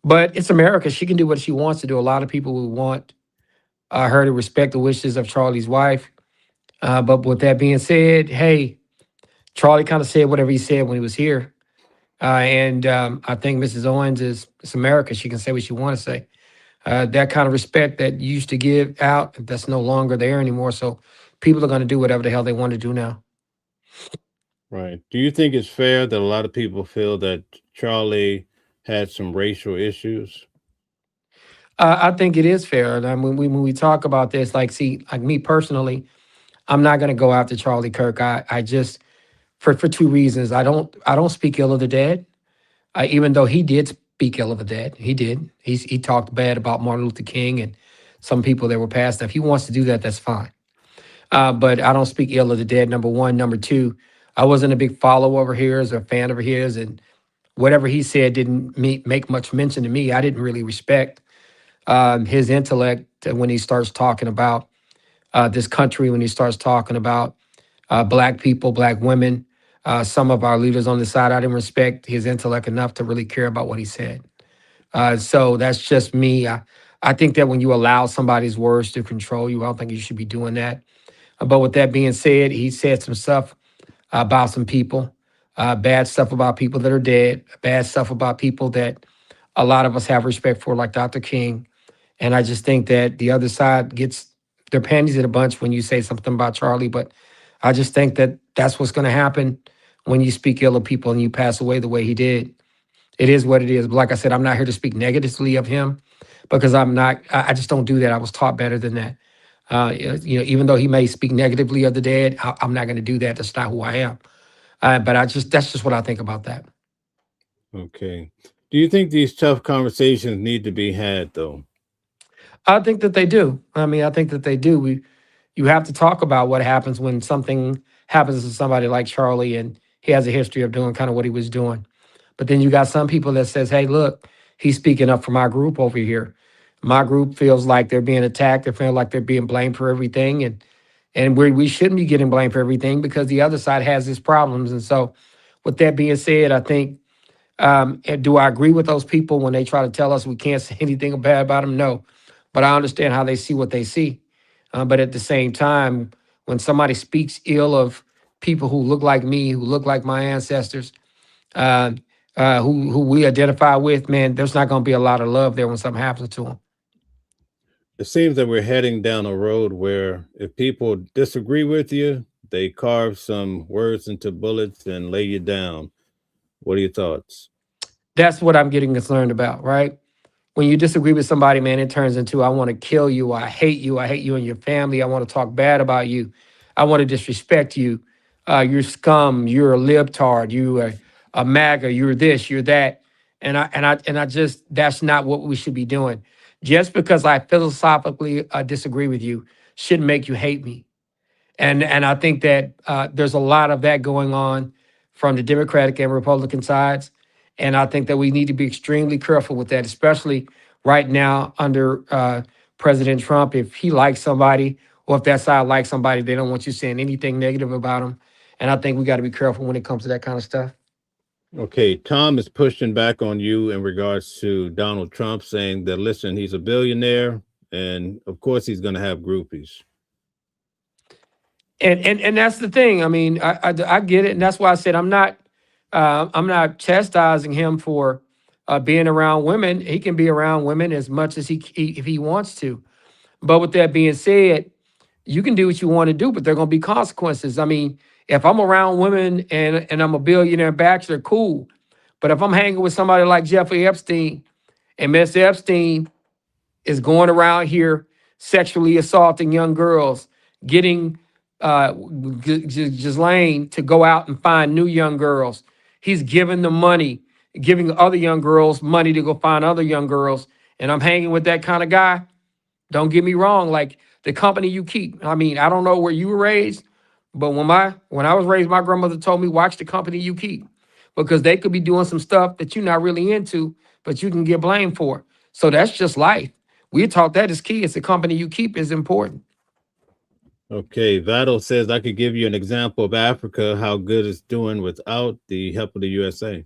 But it's America. She can do what she wants to do. A lot of people would want her to respect the wishes of Charlie's wife. But with that being said, hey, Charlie kind of said whatever he said when he was here. And I think Mrs. Owens it's America. She can say what she wants to say. That kind of respect that you used to give out, that's no longer there anymore. So people are going to do whatever the hell they want to do now. Right. Do you think it's fair that a lot of people feel that Charlie had some racial issues? I think it is fair. And when we talk about this, like, see, like me personally, I'm not going to go after Charlie Kirk. I just for two reasons. I don't speak ill of the dead. Even though he did speak ill of the dead, he did. He talked bad about Martin Luther King and some people that were passed. If he wants to do that, that's fine. But I don't speak ill of the dead. Number one. Number two, I wasn't a big follower of his or a fan of his, and whatever he said didn't make much mention to me. I didn't really respect his intellect when he starts talking about this country, when he starts talking about black people, black women, some of our leaders on the side. I didn't respect his intellect enough to really care about what he said. So that's just me. I think that when you allow somebody's words to control you, I don't think you should be doing that. But with that being said, he said some stuff about some people, bad stuff about people that are dead, bad stuff about people that a lot of us have respect for, like Dr. King. And I just think that the other side gets their panties in a bunch when you say something about Charlie. But I just think that that's what's going to happen when you speak ill of people and you pass away the way he did. It is what it is. But like I said, I'm not here to speak negatively of him because I'm not. I just don't do that. I was taught better than that. Even though he may speak negatively of the dead, I'm not going to do that. That's not who I am. But that's just what I think about that. Okay. Do you think these tough conversations need to be had, though? I think that they do. I mean, I think that they do. You have to talk about what happens when something happens to somebody like Charlie and he has a history of doing kind of what he was doing. But then you got some people that says, hey, look, he's speaking up for my group over here. My group feels like they're being attacked. They feel like they're being blamed for everything. And we shouldn't be getting blamed for everything because the other side has its problems. And so with that being said, I think, and do I agree with those people when they try to tell us we can't say anything bad about them? No. But I understand how they see what they see. But at the same time, when somebody speaks ill of people who look like me, who look like my ancestors, who we identify with, man, there's not going to be a lot of love there when something happens to them. It seems that we're heading down a road where if people disagree with you, they carve some words into bullets and lay you down. What are your thoughts? That's what I'm getting concerned about, right? When you disagree with somebody, man, it turns into I want to kill you. I hate you and your family. I want to talk bad about you. I want to disrespect you. You're scum. You're a libtard. You are a MAGA. You're this. You're that. And I just that's not what we should be doing. Just because I philosophically disagree with you shouldn't make you hate me. And I think that there's a lot of that going on from the Democratic and Republican sides. And I think that we need to be extremely careful with that, especially right now under President Trump. If he likes somebody or if that side likes somebody, they don't want you saying anything negative about them. And I think we got to be careful when it comes to that kind of stuff. Okay, Tom is pushing back on you in regards to Donald Trump, saying that, listen, he's a billionaire, and of course he's going to have groupies. And that's the thing. I mean, I get it, and that's why I said I'm not chastising him for being around women. He can be around women as much as if he wants to. But with that being said, you can do what you want to do, but there are going to be consequences. I mean, if I'm around women and I'm a billionaire bachelor, cool. But if I'm hanging with somebody like Jeffrey Epstein, and Mr. Epstein is going around here sexually assaulting young girls, getting Ghislaine to go out and find new young girls. He's giving them money, giving other young girls money to go find other young girls. And I'm hanging with that kind of guy. Don't get me wrong, like the company you keep. I mean, I don't know where you were raised, but when I was raised, my grandmother told me, watch the company you keep, because they could be doing some stuff that you're not really into, but you can get blamed for. So that's just life. We taught that as kids. The company you keep is important. Okay, Vital says I could give you an example of Africa, how good it's doing without the help of the USA.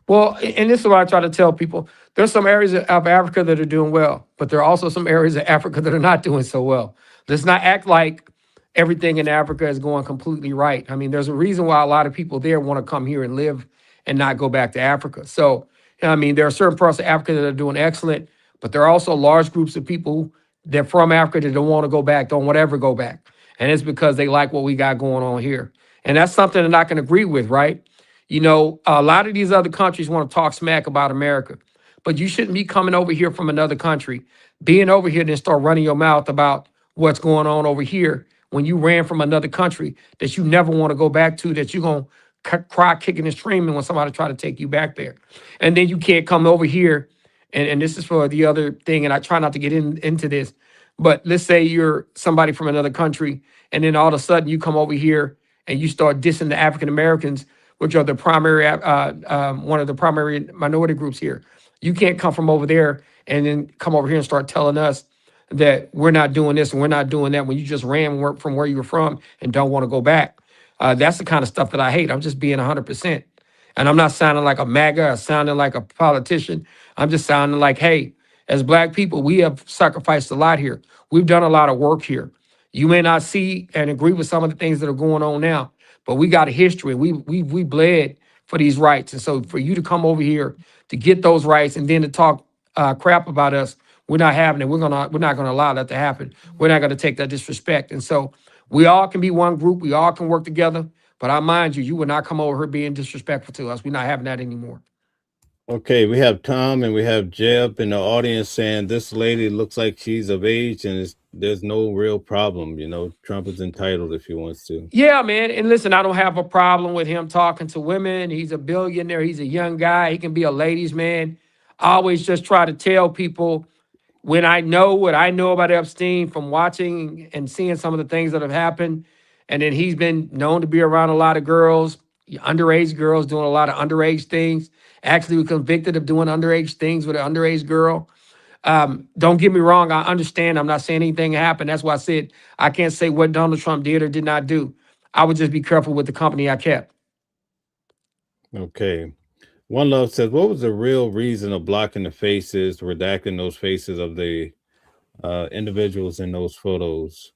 Well, and this is what I try to tell people. There's some areas of Africa that are doing well, but there are also some areas of Africa that are not doing so well. Let's not act like everything in Africa is going completely right. I mean, there's a reason why a lot of people there want to come here and live and not go back to Africa. So, I mean, there are certain parts of Africa that are doing excellent, but there are also large groups of people that are from Africa that don't want to go back, don't want to ever go back. And it's because they like what we got going on here. And that's something that I can agree with, right? You know, a lot of these other countries want to talk smack about America, but you shouldn't be coming over here from another country, being over here, then start running your mouth about what's going on over here when you ran from another country that you never want to go back to, that you're going to cry, kicking and screaming when somebody try to take you back there. And then you can't come over here. And this is for the other thing, and I try not to get into this, but let's say you're somebody from another country, and then all of a sudden you come over here and you start dissing the African Americans, which are the primary, one of the primary minority groups here. You can't come from over there and then come over here and start telling us that we're not doing this and we're not doing that when you just ran from where you were from and don't want to go back. That's the kind of stuff that I hate. I'm just being 100%. And I'm not sounding like a MAGA or sounding like a politician. I'm just sounding like, hey, as Black people, we have sacrificed a lot here. We've done a lot of work here. You may not see and agree with some of the things that are going on now, but we got a history. We bled for these rights. And so for you to come over here to get those rights and then to talk crap about us, we're not having it. We're not gonna allow that to happen. We're not gonna take that disrespect. And so we all can be one group. We all can work together. But I mind you, you will not come over here being disrespectful to us. We're not having that anymore. Okay, we have Tom and we have Jeb in the audience saying this lady looks like she's of age and there's no real problem. You know, Trump is entitled if he wants to. Yeah, man. And listen, I don't have a problem with him talking to women. He's a billionaire. He's a young guy. He can be a ladies' man. I always just try to tell people when I know what I know about Epstein from watching and seeing some of the things that have happened. And then he's been known to be around a lot of girls, underage girls, doing a lot of underage things. Actually, was convicted of doing underage things with an underage girl. Don't get me wrong. I understand. I'm not saying anything happened. That's why I said I can't say what Donald Trump did or did not do. I would just be careful with the company I kept. Okay. One Love says, what was the real reason of blocking the faces, redacting those faces of the individuals in those photos?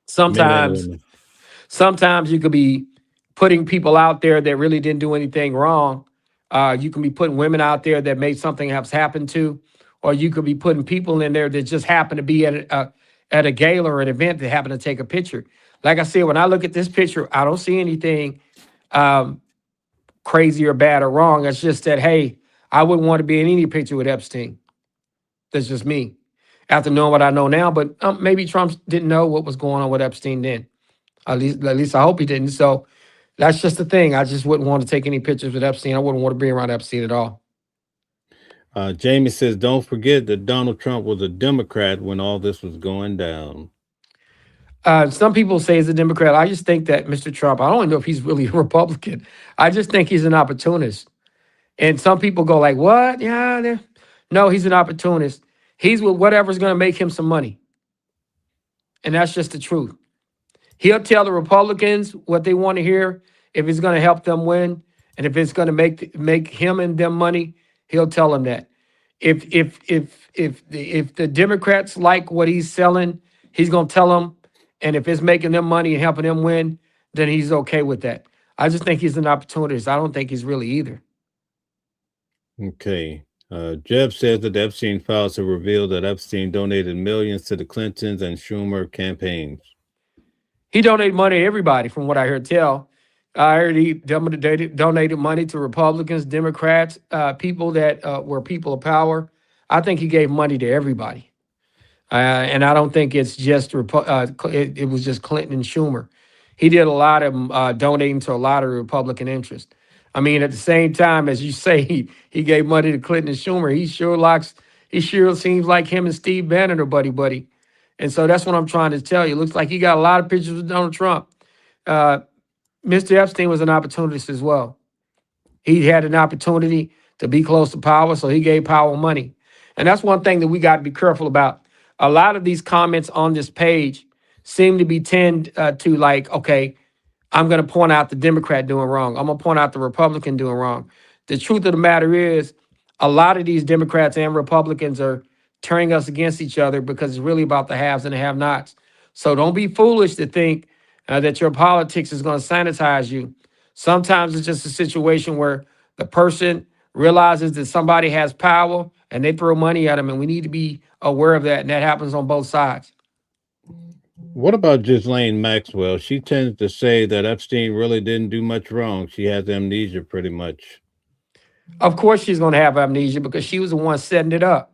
Sometimes you could be putting people out there that really didn't do anything wrong. You can be putting women out there that made something has happened to, or you could be putting people in there that just happen to be at a gala or an event that happen to take a picture. Like I said, when I look at this picture, I don't see anything crazy or bad or wrong. It's just that, hey, I wouldn't want to be in any picture with Epstein. That's just me. After knowing what I know now, but maybe Trump didn't know what was going on with Epstein then. At least I hope he didn't. So that's just the thing. I just wouldn't want to take any pictures with Epstein. I wouldn't want to be around Epstein at all. Jamie says, don't forget that Donald Trump was a Democrat when all this was going down. Some people say he's a Democrat. I just think that Mr. Trump, I don't even know if he's really a Republican. I just think he's an opportunist. And some people go like, what? Yeah, no, he's an opportunist. He's with whatever's going to make him some money. And that's just the truth. He'll tell the Republicans what they want to hear if it's going to help them win. And if it's going to make him and them money, he'll tell them that. If the Democrats like what he's selling, he's going to tell them. And if it's making them money and helping them win, then he's okay with that. I just think he's an opportunist. I don't think he's really either. Okay. Jeb says that the Epstein files have revealed that Epstein donated millions to the Clintons and Schumer campaigns. He donated money to everybody, from what I heard tell. I heard he donated money to Republicans, Democrats, people that were people of power. I think he gave money to everybody. And I don't think it's just, it was just Clinton and Schumer. He did a lot of donating to a lot of Republican interests. I mean, at the same time, as you say, he gave money to Clinton and Schumer. He sure seems like him and Steve Bannon are buddy. And so that's what I'm trying to tell you. It looks like he got a lot of pictures with Donald Trump. Mr. Epstein was an opportunist as well. He had an opportunity to be close to power, so he gave power money. And that's one thing that we got to be careful about. A lot of these comments on this page seem to be tend to like, okay, I'm going to point out the Democrat doing wrong. I'm going to point out the Republican doing wrong. The truth of the matter is a lot of these Democrats and Republicans are turning us against each other because it's really about the haves and the have-nots. So don't be foolish to think that your politics is going to sanitize you. Sometimes it's just a situation where the person realizes that somebody has power and they throw money at them, and we need to be aware of that, and that happens on both sides. What about Ghislaine Maxwell? She tends to say that Epstein really didn't do much wrong. She has amnesia pretty much. Of course, she's going to have amnesia because she was the one setting it up.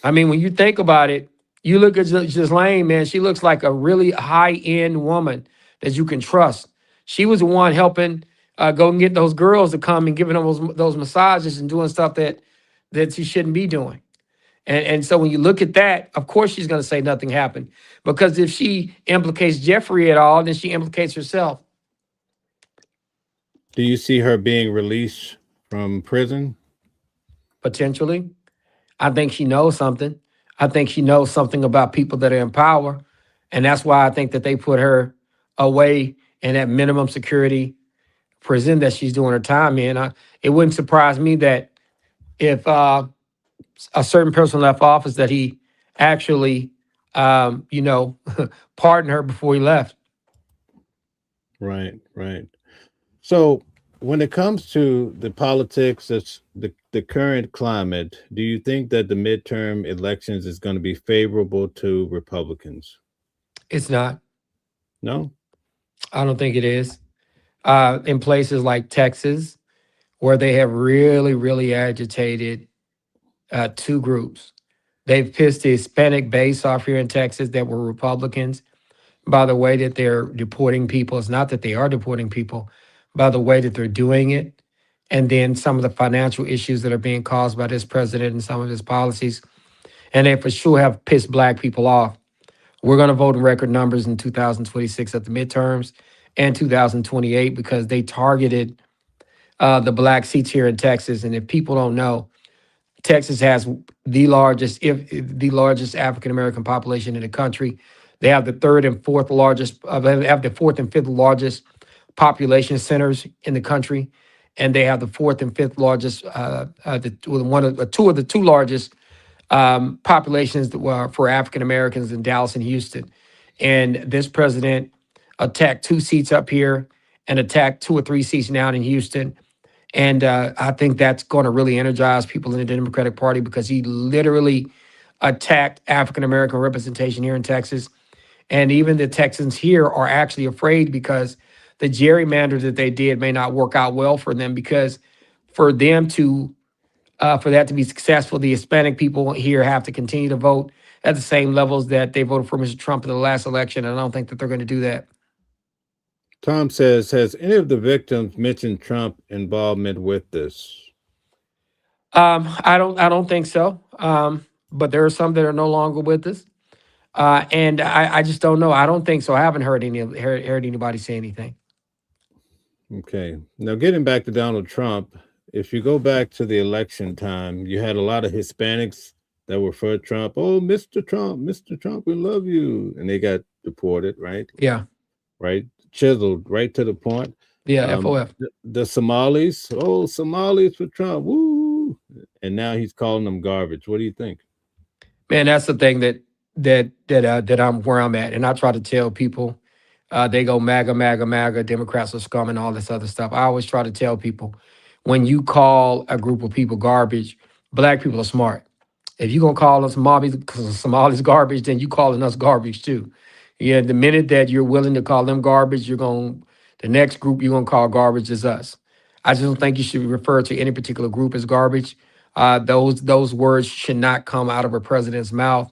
I mean, when you think about it, you look at Ghislaine, man, she looks like a really high-end woman that you can trust. She was the one helping go and get those girls to come and giving them those massages and doing stuff that she shouldn't be doing. And so when you look at that, of course she's going to say nothing happened. Because if she implicates Jeffrey at all, then she implicates herself. Do you see her being released from prison? Potentially. I think she knows something. I think she knows something about people that are in power. And that's why I think that they put her away in that minimum security prison that she's doing her time in. It wouldn't surprise me that if a certain person left office that he actually, pardoned her before he left. Right, right. So when it comes to the politics, that's the current climate, do you think that the midterm elections is going to be favorable to Republicans? It's not. No? I don't think it is. In places like Texas, where they have really, really agitated two groups. They've pissed the Hispanic base off here in Texas that were Republicans by the way that they're deporting people. It's not that they are deporting people, by the way that they're doing it. And then some of the financial issues that are being caused by this president and some of his policies. And they for sure have pissed Black people off. We're going to vote in record numbers in 2026 at the midterms and 2028 because they targeted the Black seats here in Texas. And if people don't know, Texas has the largest African American population in the country. They have the third and fourth largest. They have the fourth and fifth largest population centers in the country, and they have the fourth and fifth largest. Two of the two largest populations for African Americans in Dallas and Houston. And this president attacked 2 seats up here and attacked 2 or 3 seats down in Houston. And I think that's going to really energize people in the Democratic Party because he literally attacked African American representation here in Texas. And even the Texans here are actually afraid because the gerrymander that they did may not work out well for them because for that to be successful, the Hispanic people here have to continue to vote at the same levels that they voted for Mr. Trump in the last election. And I don't think that they're going to do that. Tom says, has any of the victims mentioned Trump involvement with this? I don't think so. But there are some that are no longer with us. And I just don't know. I don't think so. I haven't heard anybody say anything. Okay. Now, getting back to Donald Trump, if you go back to the election time, you had a lot of Hispanics that were for Trump. Oh, Mr. Trump, we love you. And they got deported, right? Yeah. Right. Chiseled right to the point. Yeah, FOF. The Somalis, Somalis for Trump, woo! And now he's calling them garbage. What do you think? Man, that's the thing that I'm where I'm at, and I try to tell people they go MAGA, Democrats are scum and all this other stuff. I always try to tell people when you call a group of people garbage, Black people are smart. If you're gonna call us Somalis garbage, then you calling us garbage too. Yeah, the minute that you're willing to call them garbage, the next group you're going to call garbage is us. I just don't think you should refer to any particular group as garbage. Those words should not come out of a president's mouth.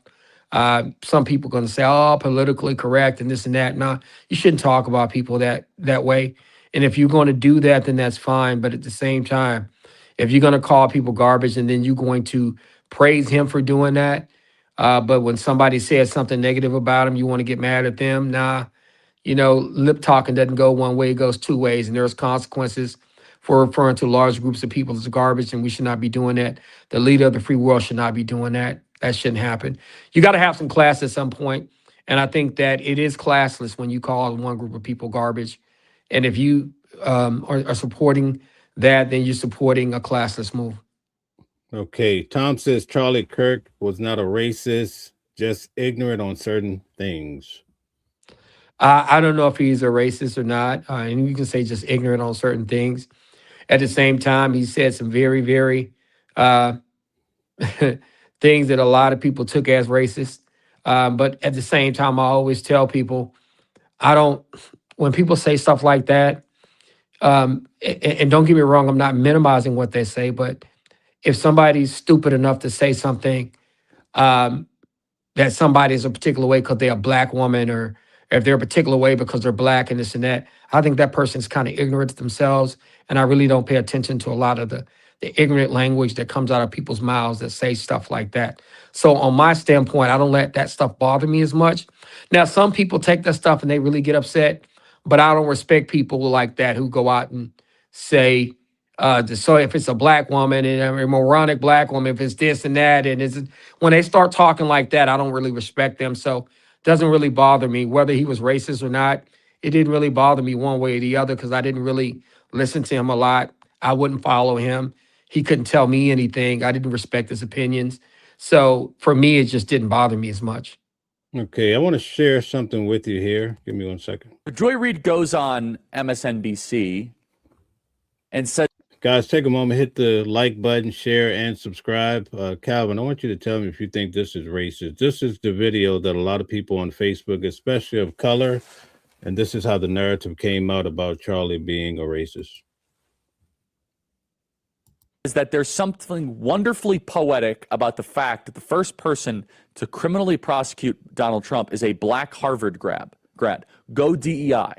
Some people are going to say, oh, politically correct and this and that. No, you shouldn't talk about people that way. And if you're going to do that, then that's fine. But at the same time, if you're going to call people garbage and then you're going to praise him for doing that, but when somebody says something negative about him, you want to get mad at them. Nah, lip talking doesn't go one way, it goes 2 ways. And there's consequences for referring to large groups of people as garbage, and we should not be doing that. The leader of the free world should not be doing that. That shouldn't happen. You got to have some class at some point. And I think that it is classless when you call one group of people garbage. And if you are supporting that, then you're supporting a classless move. Okay, Tom says Charlie Kirk was not a racist, just ignorant on certain things. I don't know if he's a racist or not. And you can say just ignorant on certain things. At the same time, he said some very, very things that a lot of people took as racist. But at the same time, I always tell people, when people say stuff like that, and don't get me wrong, I'm not minimizing what they say, but if somebody's stupid enough to say something, um, that somebody is a particular way because they're a black woman, or if they're a particular way because they're black and this and that, I think that person's kind of ignorant to themselves. And I really don't pay attention to a lot of the ignorant language that comes out of people's mouths that say stuff like that. So on my standpoint, I don't let that stuff bother me as much. Now, some people take that stuff and they really get upset, but I don't respect people like that who go out and say, so if it's a black woman and a moronic black woman, if it's this and that, and when they start talking like that, I don't really respect them. So it doesn't really bother me whether he was racist or not. It didn't really bother me one way or the other because I didn't really listen to him a lot. I wouldn't follow him. He couldn't tell me anything. I didn't respect his opinions. So for me, it just didn't bother me as much. Okay, I want to share something with you here. Give me 1 second. Joy Reid goes on MSNBC and says, Guys, take a moment, hit the like button, share, and subscribe. Calvin, I want you to tell me if you think this is racist. This is the video that a lot of people on Facebook, especially of color, and this is how the narrative came out about Charlie being a racist. is that there's something wonderfully poetic about the fact that the first person to criminally prosecute Donald Trump is a black Harvard grad. Go DEI.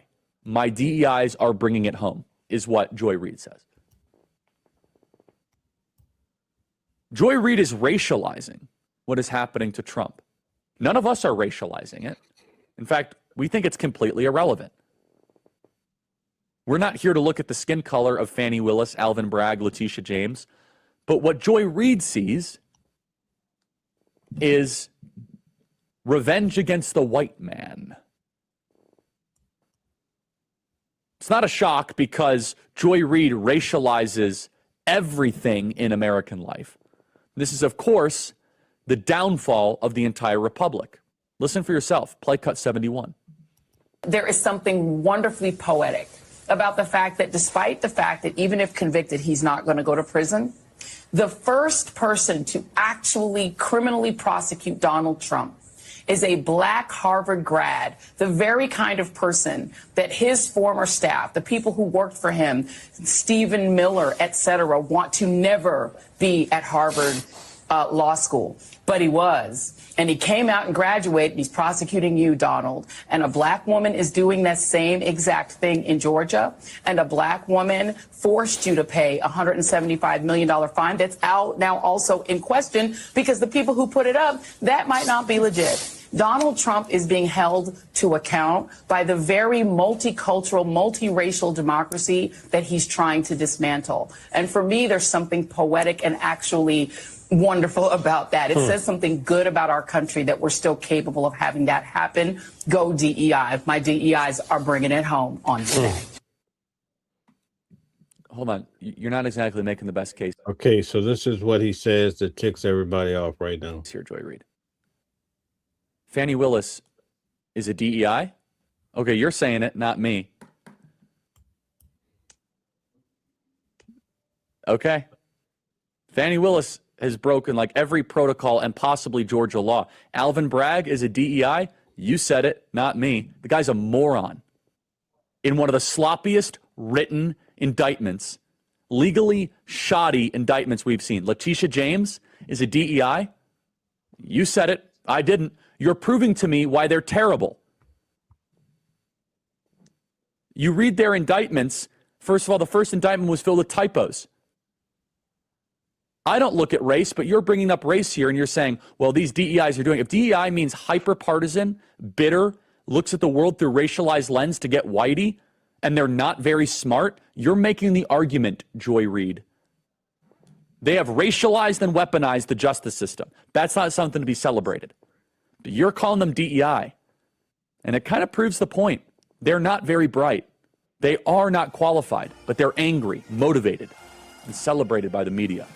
My DEIs are bringing it home, is what Joy Reid says. Joy Reid is racializing what is happening to Trump. None of us are racializing it. In fact, we think it's completely irrelevant. We're not here to look at the skin color of Fani Willis, Alvin Bragg, Letitia James. But what Joy Reid sees is revenge against the white man. It's not a shock because Joy Reid racializes everything in American life. This is, of course, the downfall of the entire republic. Listen for yourself. Play cut 71. There is something wonderfully poetic about the fact that despite the fact that even if convicted, he's not going to go to prison, the first person to actually criminally prosecute Donald Trump is a black Harvard grad, the very kind of person that his former staff, the people who worked for him, Stephen Miller, et cetera, want to never be at Harvard Law School. But he was. And he came out and graduated. He's prosecuting you, Donald. And a black woman is doing that same exact thing in Georgia. And a black woman forced you to pay a $175 million fine that's out now also in question because the people who put it up, that might not be legit. Donald Trump is being held to account by the very multicultural, multiracial democracy that he's trying to dismantle. And for me, there's something poetic and actually wonderful about that. It says something good about our country that we're still capable of having that happen. Go DEI. My DEIs are bringing it home on today. Hold on. You're not exactly making the best case. Okay, so this is what he says that ticks everybody off right now. Here, Joy Reid. Fani Willis is a DEI? Okay, you're saying it, not me. Okay. Fani Willis has broken like every protocol and possibly Georgia law. Alvin Bragg is a DEI? You said it, not me. The guy's a moron. In one of the sloppiest written indictments, legally shoddy indictments we've seen. Letitia James is a DEI? You said it, I didn't. You're proving to me why they're terrible. You read their indictments. First of all, the first indictment was filled with typos. I don't look at race, but you're bringing up race here and you're saying, well, these DEIs are doing it. If DEI means hyper-partisan, bitter, looks at the world through racialized lens to get whitey, and they're not very smart, you're making the argument, Joy Reid. They have racialized and weaponized the justice system. That's not something to be celebrated. But you're calling them DEI. And it kind of proves the point. They're not very bright. They are not qualified, but they're angry, motivated, and celebrated by the media.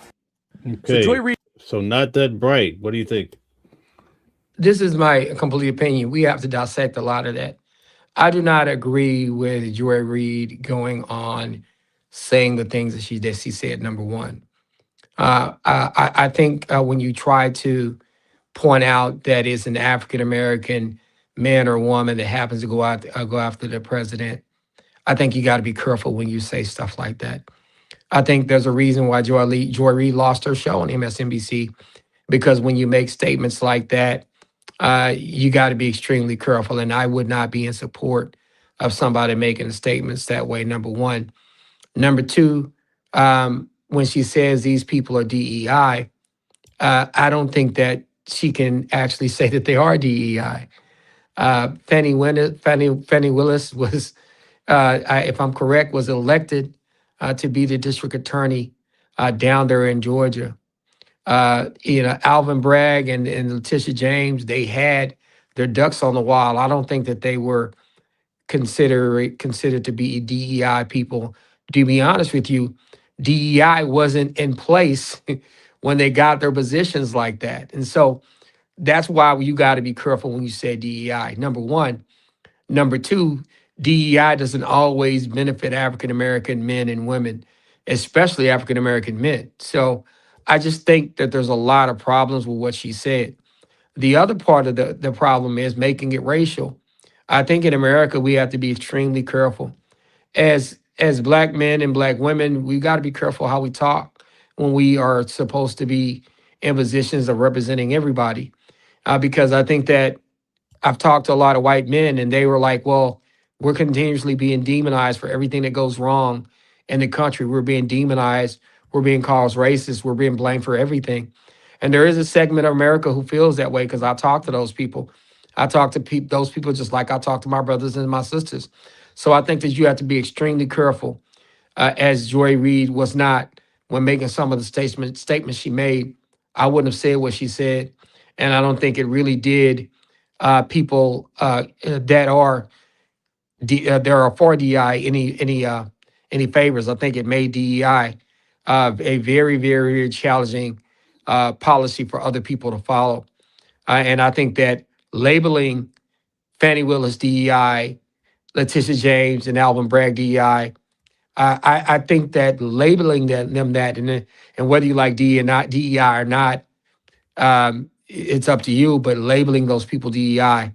Okay, So Joy Reid, so not that bright. What do you think? This is my complete opinion. We have to dissect a lot of that. I do not agree with Joy Reid going on saying the things that she said, number one. I think when you try to point out that it's an African American man or woman that happens to go after the president, I think you got to be careful when you say stuff like that. I think there's a reason why Joy Reid lost her show on MSNBC, because when you make statements like that, you got to be extremely careful. And I would not be in support of somebody making statements that way, number one. Number two, when she says these people are DEI, I don't think that she can actually say that they are DEI. Fannie Willis was, if I'm correct, was elected to be the district attorney down there in Georgia. Alvin Bragg and Letitia James, they had their ducks on the wall. I don't think that they were considered to be DEI people. To be honest with you, DEI wasn't in place when they got their positions like that. And so that's why you got to be careful when you say DEI, number one. Number two, DEI doesn't always benefit African-American men and women, especially African-American men. So I just think that there's a lot of problems with what she said. The other part of the problem is making it racial. I think in America, we have to be extremely careful. As Black men and Black women, we got to be careful how we talk when we are supposed to be in positions of representing everybody. Because I think that I've talked to a lot of white men and they were like, well, we're continuously being demonized for everything that goes wrong in the country. We're being demonized. We're being called racist. We're being blamed for everything. And there is a segment of America who feels that way, because I talk to those people. I talk to those people just like I talk to my brothers and my sisters. So I think that you have to be extremely careful, as Joy Reid was not when making some of the statements she made. I wouldn't have said what she said. And I don't think it really did people that are there are for DEI any favors. I think it made DEI a very, very challenging policy for other people to follow. And I think that labeling Fannie Willis DEI, Letitia James, and Alvin Bragg DEI, I think that labeling them that, and whether you like DEI or not, it's up to you. But labeling those people DEI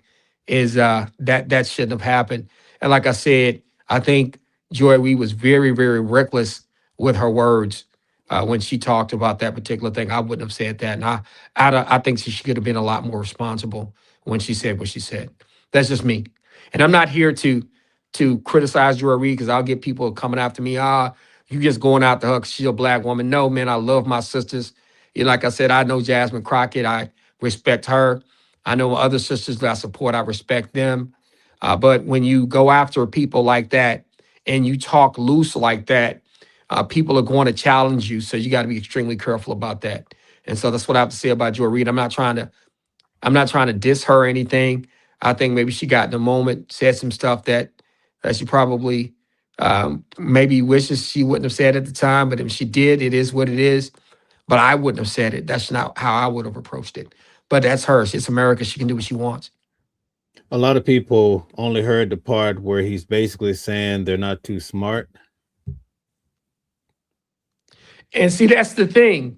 is that shouldn't have happened. And like I said, I think Joy Reid was very, very reckless with her words when she talked about that particular thing. I wouldn't have said that, and I think she could have been a lot more responsible when she said what she said. That's just me, and I'm not here to criticize Joy Reid, because I'll get people coming after me. You just going out to her 'cause she's a Black woman. No, man, I love my sisters. Like I said, I know Jasmine Crockett. I respect her. I know other sisters that I support. I respect them. But when you go after people like that and you talk loose like that, people are going to challenge you. So you got to be extremely careful about that. And so that's what I have to say about Joy Reid. I'm not trying to diss her or anything. I think maybe she got in the moment, said some stuff that she probably maybe wishes she wouldn't have said at the time. But if she did, it is what it is. But I wouldn't have said it. That's not how I would have approached it. But that's hers. It's America. She can do what she wants. A lot of people only heard the part where he's basically saying they're not too smart. And see, that's the thing.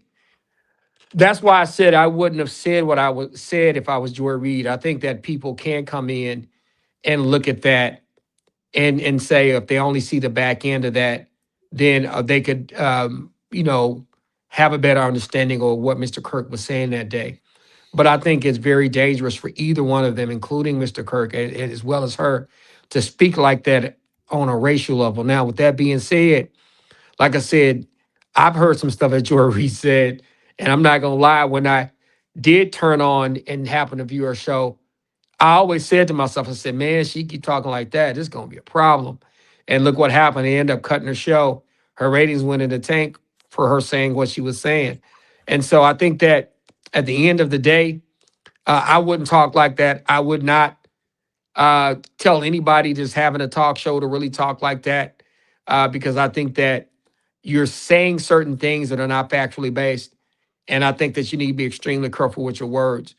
That's why I said I wouldn't have said what I would said if I was Joy Reid. I think that people can come in and look at that and say, if they only see the back end of that, then they could, have a better understanding of what Mr. Kirk was saying that day. But I think it's very dangerous for either one of them, including Mr. Kirk as well as her, to speak like that on a racial level. Now, with that being said, like I said, I've heard some stuff that Joy Reid said, and I'm not going to lie, when I did turn on and happen to view her show, I always said to myself, I said, man, she keep talking like that, it's going to be a problem. And look what happened. They ended up cutting her show. Her ratings went in the tank for her saying what she was saying. And so I think that at the end of the day, I wouldn't talk like that. I would not tell anybody just having a talk show to really talk like that, because I think that you're saying certain things that are not factually based. And I think that you need to be extremely careful with your words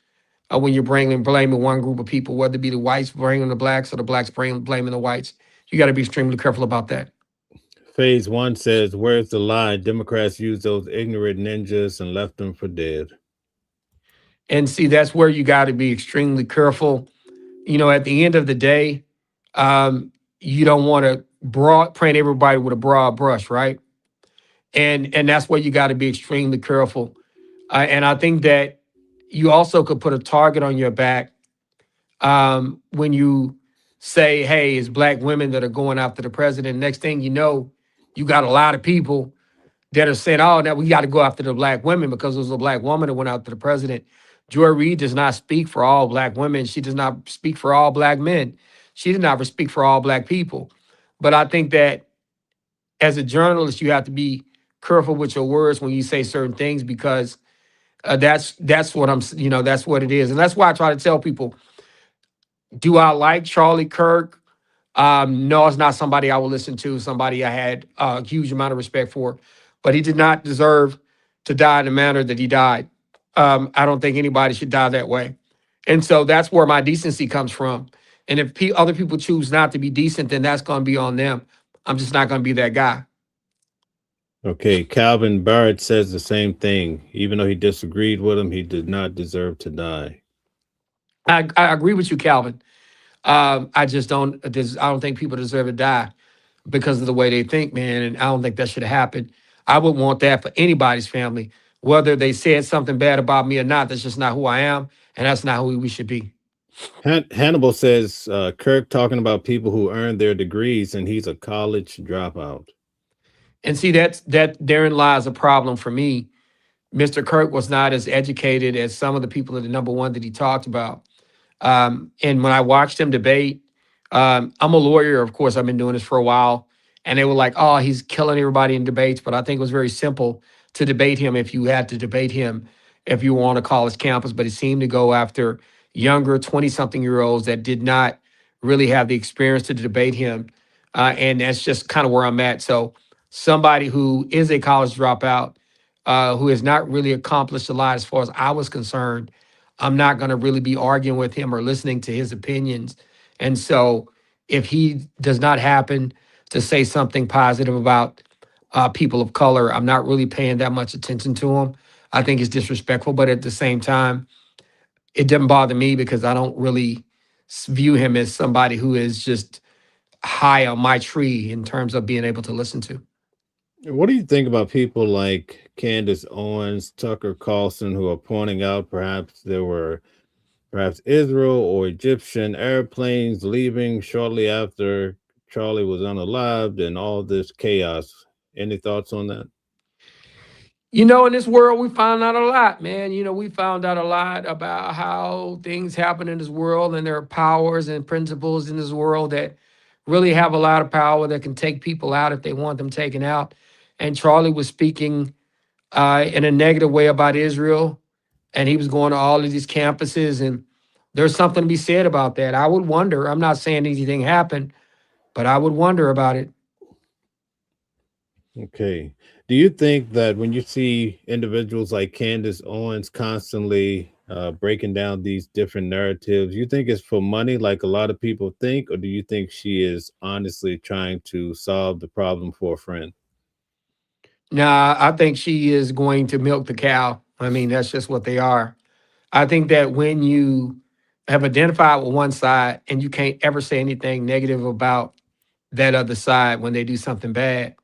when you're blaming one group of people, whether it be the whites blaming the blacks or the blacks blaming the whites. You got to be extremely careful about that. Phase 1 says, where's the line? Democrats used those ignorant ninjas and left them for dead. And see, that's where you got to be extremely careful. You know, at the end of the day, you don't want to paint everybody with a broad brush, right? And that's where you got to be extremely careful. And I think that you also could put a target on your back when you say, hey, it's black women that are going after the president. Next thing you know, you got a lot of people that are saying, oh, now we got to go after the black women because it was a black woman that went after the president. Joy Reid does not speak for all black women. She does not speak for all black men. She does not speak for all black people. But I think that as a journalist, you have to be careful with your words when you say certain things because that's what that's what it is. And that's why I try to tell people, do I like Charlie Kirk? No, it's not somebody I will listen to, somebody I had a huge amount of respect for, but he did not deserve to die in the manner that he died. I don't think anybody should die that way. And so that's where my decency comes from. And if other people choose not to be decent, then that's going to be on them. I'm just not going to be that guy. Okay, Calvin Barrett says the same thing. Even though he disagreed with him, he did not deserve to die. I agree with you, Calvin. I don't think people deserve to die because of the way they think, man. And I don't think that should have happened. I would want that for anybody's family, whether they said something bad about me or not. That's just not who I am. And that's not who we should be. Hannibal says Kirk talking about people who earned their degrees and he's a college dropout. And see, that therein lies a problem for me. Mr. Kirk was not as educated as some of the people at the number one that he talked about. And when I watched him debate, I'm a lawyer, of course, I've been doing this for a while. And they were like, oh, he's killing everybody in debates. But I think it was very simple to debate him if you had to debate him, if you were on a college campus. But he seemed to go after younger 20-something-year-olds that did not really have the experience to debate him. And that's just kind of where I'm at. So somebody who is a college dropout, who has not really accomplished a lot as far as I was concerned, I'm not going to really be arguing with him or listening to his opinions. And so if he does not happen to say something positive about people of color, I'm not really paying that much attention to him. I think it's disrespectful, but at the same time, it doesn't bother me because I don't really view him as somebody who is just high on my tree in terms of being able to listen to. What do you think about people like Candace Owens, Tucker Carlson, who are pointing out perhaps there were Israel or Egyptian airplanes leaving shortly after Charlie was unalived and all this chaos? Any thoughts on that? You know, in this world, we found out a lot, man. You know, we found out a lot about how things happen in this world, and there are powers and principles in this world that really have a lot of power that can take people out if they want them taken out. And Charlie was speaking in a negative way about Israel, and he was going to all of these campuses, and there's something to be said about that. I would wonder, I'm not saying anything happened, but I would wonder about it. Okay. Do you think that when you see individuals like Candace Owens constantly breaking down these different narratives, you think it's for money like a lot of people think, or do you think she is honestly trying to solve the problem for a friend? Nah, I think she is going to milk the cow. I mean, that's just what they are. I think that when you have identified with one side and you can't ever say anything negative about that other side when they do something bad,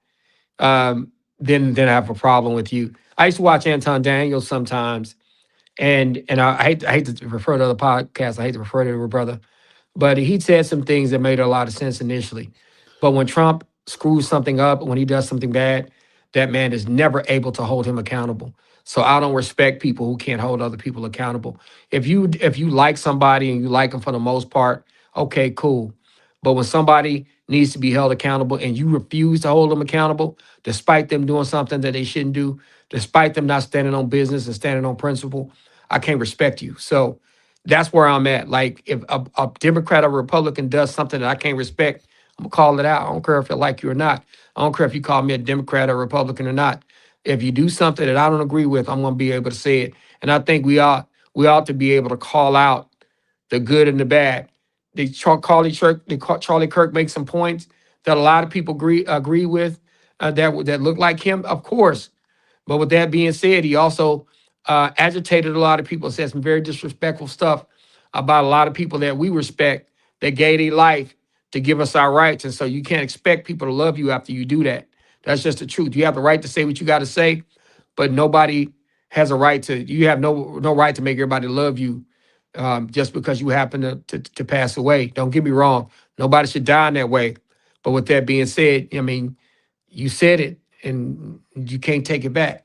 then I have a problem with you. I used to watch Anton Daniels sometimes, and I hate to refer to other podcasts. I hate to refer to her brother, but he said some things that made a lot of sense initially. But when Trump screws something up, when he does something bad, that man is never able to hold him accountable. So I don't respect people who can't hold other people accountable. If you like somebody and you like them for the most part, okay, cool. But when somebody needs to be held accountable and you refuse to hold them accountable, despite them doing something that they shouldn't do, despite them not standing on business and standing on principle, I can't respect you. So that's where I'm at. Like if a Democrat or Republican does something that I can't respect, I'm gonna call it out. I don't care if I like you or not. I don't care if you call me a Democrat or Republican or not. If you do something that I don't agree with, I'm gonna be able to say it. And I think we ought to be able to call out the good and the bad. Charlie Kirk makes some points that a lot of people agree with that look like him, of course. But with that being said, he also agitated a lot of people, said some very disrespectful stuff about a lot of people that we respect that gave their life to give us our rights. And so you can't expect people to love you after you do that. That's just the truth. You have the right to say what you got to say, but nobody has a right to, you have no right to make everybody love you just because you happen to pass away. Don't get me wrong. Nobody should die in that way. But with that being said, I mean, you said it and you can't take it back.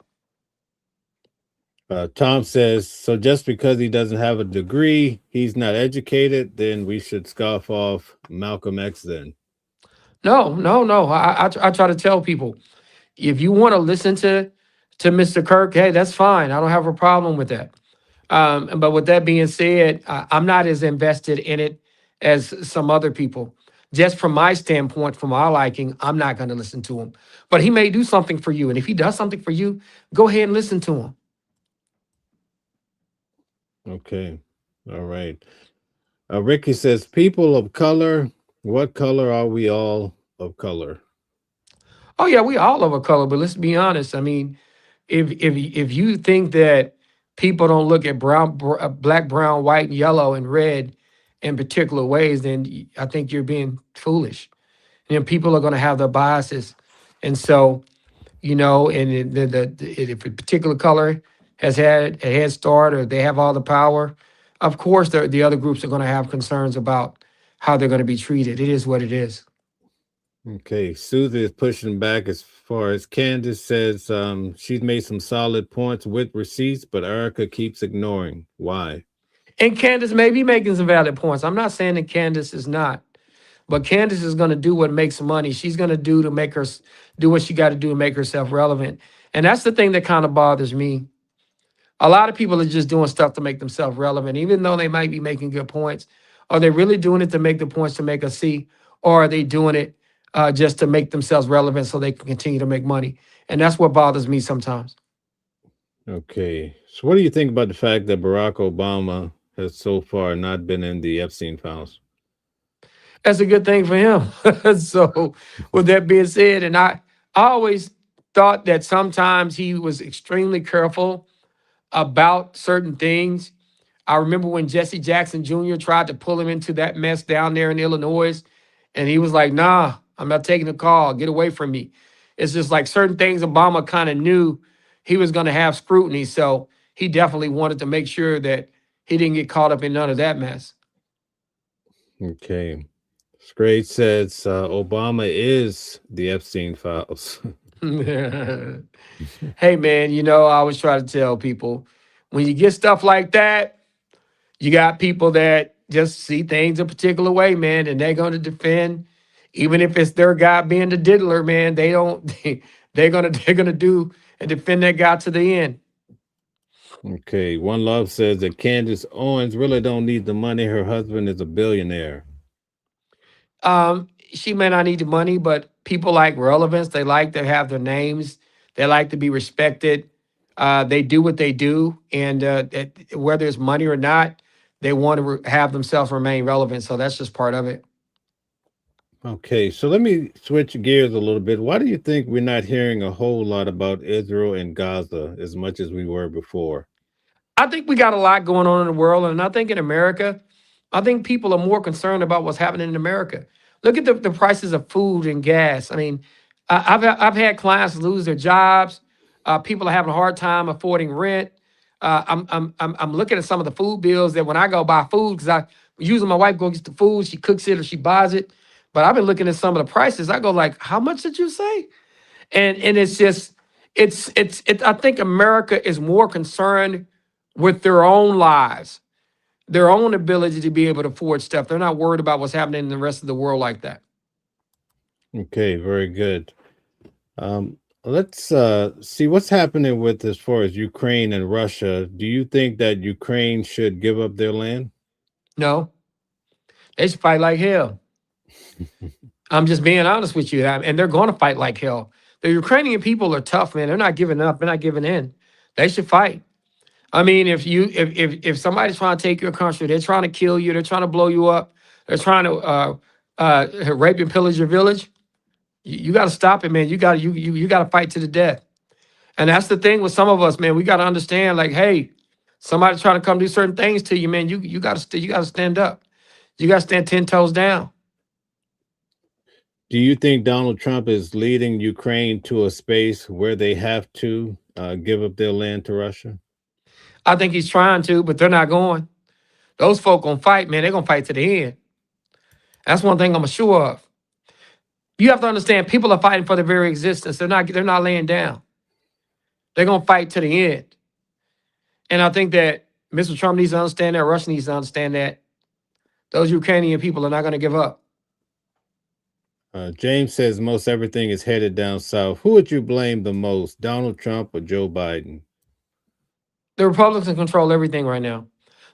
Tom says, so just because he doesn't have a degree, he's not educated, then we should scoff off Malcolm X then. No. I try to tell people, if you want to listen to Mr. Kirk, hey, that's fine. I don't have a problem with that. But with that being said, I'm not as invested in it as some other people. Just from my standpoint, from my liking, I'm not going to listen to him. But he may do something for you. And if he does something for you, go ahead and listen to him. Okay. All right. Ricky says, people of color, what color are we all of color? Oh, yeah, we all of a color. But let's be honest. I mean, if you think that people don't look at black, brown, white, and yellow, and red in particular ways, then I think you're being foolish. And people are going to have their biases. And so, you know, and if a particular color has had a head start or they have all the power, of course, the other groups are going to have concerns about how they're going to be treated. It is what it is. Okay, Susie is pushing back as far as Candace says she's made some solid points with receipts, but Erica keeps ignoring. Why? And Candace may be making some valid points. I'm not saying that Candace is not, but Candace is going to do what makes money. She's going to do what she got to do to make herself relevant. And that's the thing that kind of bothers me. A lot of people are just doing stuff to make themselves relevant, even though they might be making good points. Are they really doing it to make the points to make us see, or are they doing it just to make themselves relevant so they can continue to make money? And that's what bothers me sometimes. Okay. So what do you think about the fact that Barack Obama has so far not been in the Epstein files? That's a good thing for him. So with that being said, and I always thought that sometimes he was extremely careful about certain things. I remember when Jesse Jackson Jr. tried to pull him into that mess down there in Illinois, and he was like, nah, I'm not taking the call. Get away from me. It's just like certain things Obama kind of knew he was going to have scrutiny. So he definitely wanted to make sure that he didn't get caught up in none of that mess. Okay. Scrape says Obama is the Epstein files. Hey, man, you know, I always try to tell people, when you get stuff like that, you got people that just see things a particular way, man, and they're going to defend, even if it's their guy being the diddler, man. They're gonna do and defend that guy to the end. Okay. One Love says that Candace Owens really don't need the money. Her husband is a billionaire. She may not need the money, but people like relevance. They like to have their names. They like to be respected. They do what they do, and whether it's money or not, they want to have themselves remain relevant. So that's just part of it. Okay, so let me switch gears a little bit. Why do you think we're not hearing a whole lot about Israel and Gaza as much as we were before? I think we got a lot going on in the world, and I think in America, I think people are more concerned about what's happening in America. Look at the prices of food and gas. I mean, I've had clients lose their jobs. People are having a hard time affording rent. I'm looking at some of the food bills that when I go buy food, because I usually my wife goes get the food, she cooks it or she buys it. But I've been looking at some of the prices. I go like, how much did you say? And it's just I think America is more concerned with their own lives, their own ability to be able to afford stuff. They're not worried about what's happening in the rest of the world like that. Okay, very good. Let's see what's happening with as far as Ukraine and Russia. Do you think that Ukraine should give up their land? No, they should fight like hell. I'm just being honest with you. And they're going to fight like hell. The Ukrainian people are tough, man. They're not giving up. They're not giving in. They should fight. I mean, if somebody's trying to take your country, they're trying to kill you, they're trying to blow you up, they're trying to rape and pillage your village, you got to stop it, man. You got to fight to the death. And that's the thing with some of us, man. We got to understand, like, hey, somebody's trying to come do certain things to you, man. You got to stand up. You got to stand 10 toes down. Do you think Donald Trump is leading Ukraine to a space where they have to give up their land to Russia? I think he's trying to, but they're not going. Those folk gonna fight, man. They're gonna fight to the end. That's one thing I'm sure of. You have to understand, people are fighting for their very existence. They're not laying down. They're gonna fight to the end. And I think that Mr. Trump needs to understand that. Russia needs to understand that. Those Ukrainian people are not gonna give up. James says most everything is headed down south. Who would you blame the most, Donald Trump or Joe Biden? The Republicans control everything right now.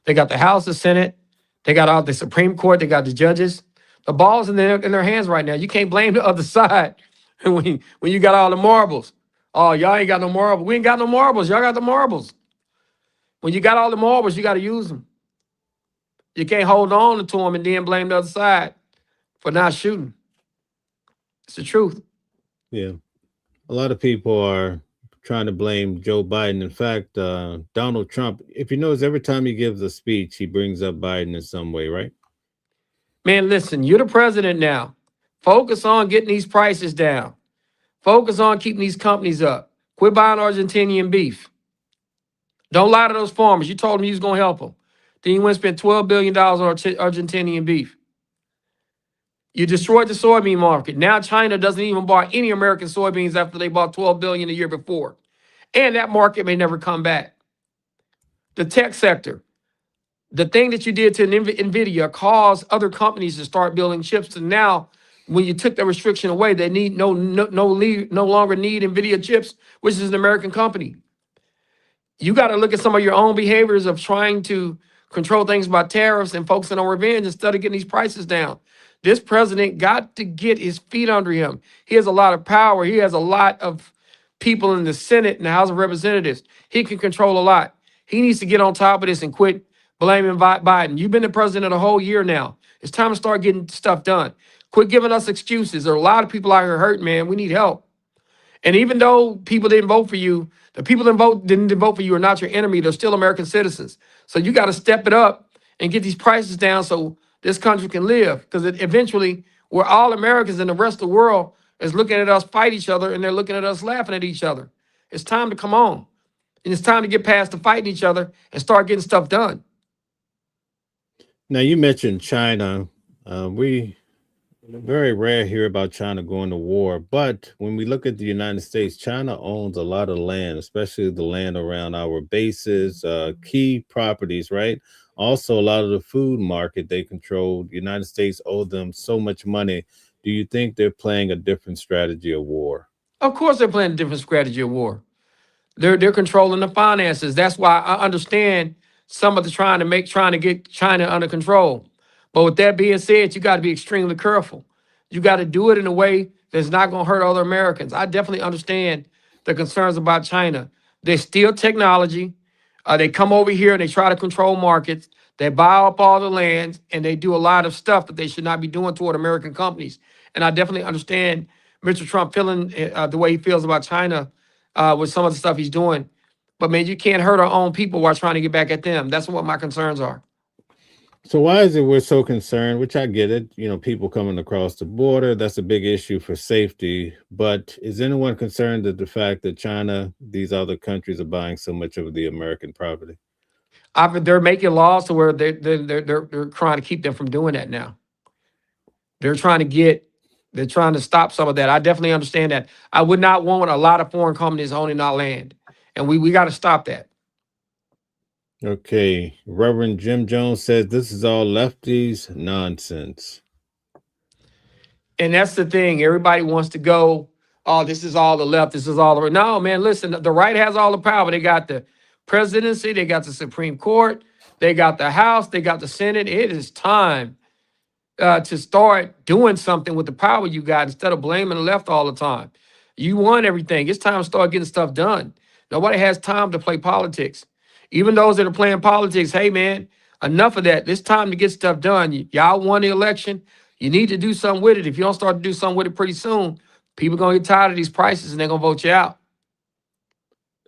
They got the House, the Senate. They got all the Supreme Court. They got the judges. The ball's in their hands right now. You can't blame the other side when you got all the marbles. Oh, y'all ain't got no marbles. We ain't got no marbles. Y'all got the marbles. When you got all the marbles, you got to use them. You can't hold on to them and then blame the other side for not shooting. It's the truth. Yeah. A lot of people are trying to blame Joe Biden. In fact, Donald Trump, if you notice, every time he gives a speech, he brings up Biden in some way, right? Man, listen, you're the president now. Focus on getting these prices down. Focus on keeping these companies up. Quit buying Argentinian beef. Don't lie to those farmers. You told them you was going to help them. Then you went and spent $12 billion on Argentinian beef. You destroyed the soybean market. Now China doesn't even buy any American soybeans after they bought $12 billion the year before. And that market may never come back. The tech sector. The thing that you did to NVIDIA caused other companies to start building chips. And now, when you took the restriction away, they need no longer need NVIDIA chips, which is an American company. You got to look at some of your own behaviors of trying to control things by tariffs and focusing on revenge instead of getting these prices down. This president got to get his feet under him. He has a lot of power. He has a lot of people in the Senate and the House of Representatives. He can control a lot. He needs to get on top of this and quit blaming Biden. You've been the president a whole year now. It's time to start getting stuff done. Quit giving us excuses. There are a lot of people out here hurt, man. We need help. And even though people didn't vote for you, the people that didn't vote for you are not your enemy. They're still American citizens. So you got to step it up and get these prices down so this country can live. Because eventually, we're all Americans and the rest of the world is looking at us fight each other and they're looking at us laughing at each other. It's time to come on. And it's time to get past the fighting each other and start getting stuff done. Now, you mentioned China. We very rare hear about China going to war. But when we look at the United States, China owns a lot of land, especially the land around our bases, key properties, right? Also, a lot of the food market they control. The United States owe them so much money. Do you think they're playing a different strategy of war? Of course they're playing a different strategy of war. They're controlling the finances. That's why I understand some of the trying to get China under control. But with that being said, you got to be extremely careful. You got to do it in a way that's not going to hurt other Americans. I definitely understand the concerns about China. They steal technology. They come over here and they try to control markets. They buy up all the land and they do a lot of stuff that they should not be doing toward American companies. And I definitely understand Mr. Trump feeling the way he feels about China with some of the stuff he's doing. But, man, you can't hurt our own people while trying to get back at them. That's what my concerns are. So why is it we're so concerned, which I get it, people coming across the border, that's a big issue for safety. But is anyone concerned at the fact that China, these other countries are buying so much of the American property? They're making laws to where they're trying to keep them from doing that now. They're trying to stop some of that. I definitely understand that. I would not want a lot of foreign companies owning our land. And we got to stop that. Okay. Reverend Jim Jones says this is all lefties nonsense. And that's the thing. Everybody wants to go, oh, this is all the left. This is all the right. No, man, listen, the right has all the power. They got the presidency. They got the Supreme Court. They got the House. They got the Senate. It is time to start doing something with the power you got instead of blaming the left all the time. You won everything. It's time to start getting stuff done. Nobody has time to play politics. Even those that are playing politics, hey, man, enough of that. It's time to get stuff done. Y'all won the election. You need to do something with it. If you don't start to do something with it pretty soon, people are going to get tired of these prices and they're going to vote you out.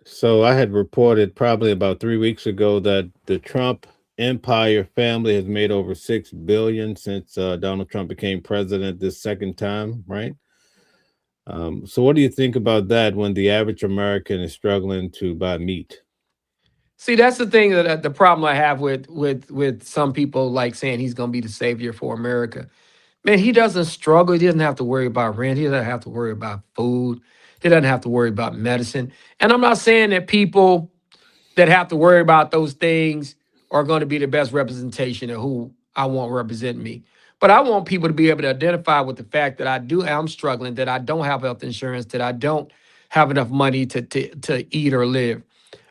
So I had reported probably about 3 weeks ago that the Trump empire family has made over $6 billion since Donald Trump became president this second time, right? So what do you think about that when the average American is struggling to buy meat? See, that's the thing that the problem I have with some people like saying he's going to be the savior for America. Man, he doesn't struggle. He doesn't have to worry about rent. He doesn't have to worry about food. He doesn't have to worry about medicine. And I'm not saying that people that have to worry about those things are going to be the best representation of who I want represent me. But I want people to be able to identify with the fact that I'm struggling, that I don't have health insurance, that I don't have enough money to eat or live.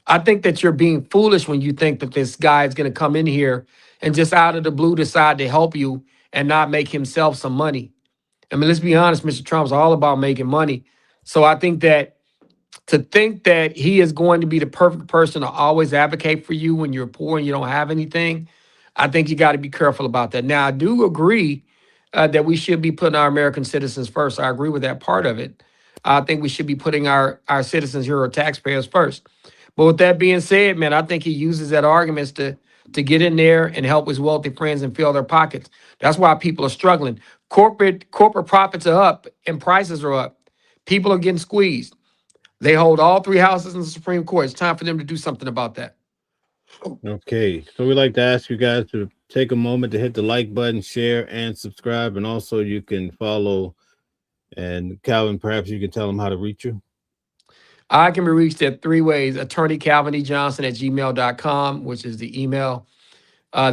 I think that you're being foolish when you think that this guy is going to come in here and just out of the blue decide to help you and not make himself some money. I mean, let's be honest, Mr. Trump's all about making money. So I think that to think that he is going to be the perfect person to always advocate for you when you're poor and you don't have anything, I think you got to be careful about that. Now, I do agree that we should be putting our American citizens first. I agree with that part of it. I think we should be putting our citizens here, our taxpayers first. But with that being said, man, I think he uses that arguments to get in there and help his wealthy friends and fill their pockets. That's why people are struggling. Corporate profits are up and prices are up. People are getting squeezed. They hold all three houses in the Supreme Court. It's time for them to do something about that. Okay, so we like to ask you guys to take a moment to hit the like button, share, and subscribe. And also you can follow, and Calvin, perhaps you can tell them how to reach you. I can be reached at 3 ways. Attorney Calvin E. Johnson at gmail.com, which is the email.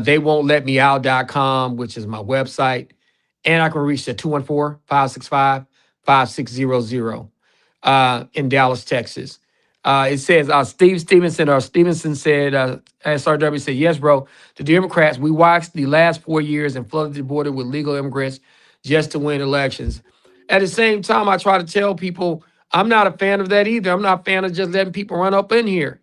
They won't let me out.com, which is my website. And I can reach at 214-565-5600 in Dallas, Texas. It says Steve Stevenson or Stevenson said, SRW said, yes, bro. The Democrats, we watched the last 4 years and flooded the border with legal immigrants just to win elections. At the same time, I try to tell people I'm not a fan of that either. I'm not a fan of just letting people run up in here.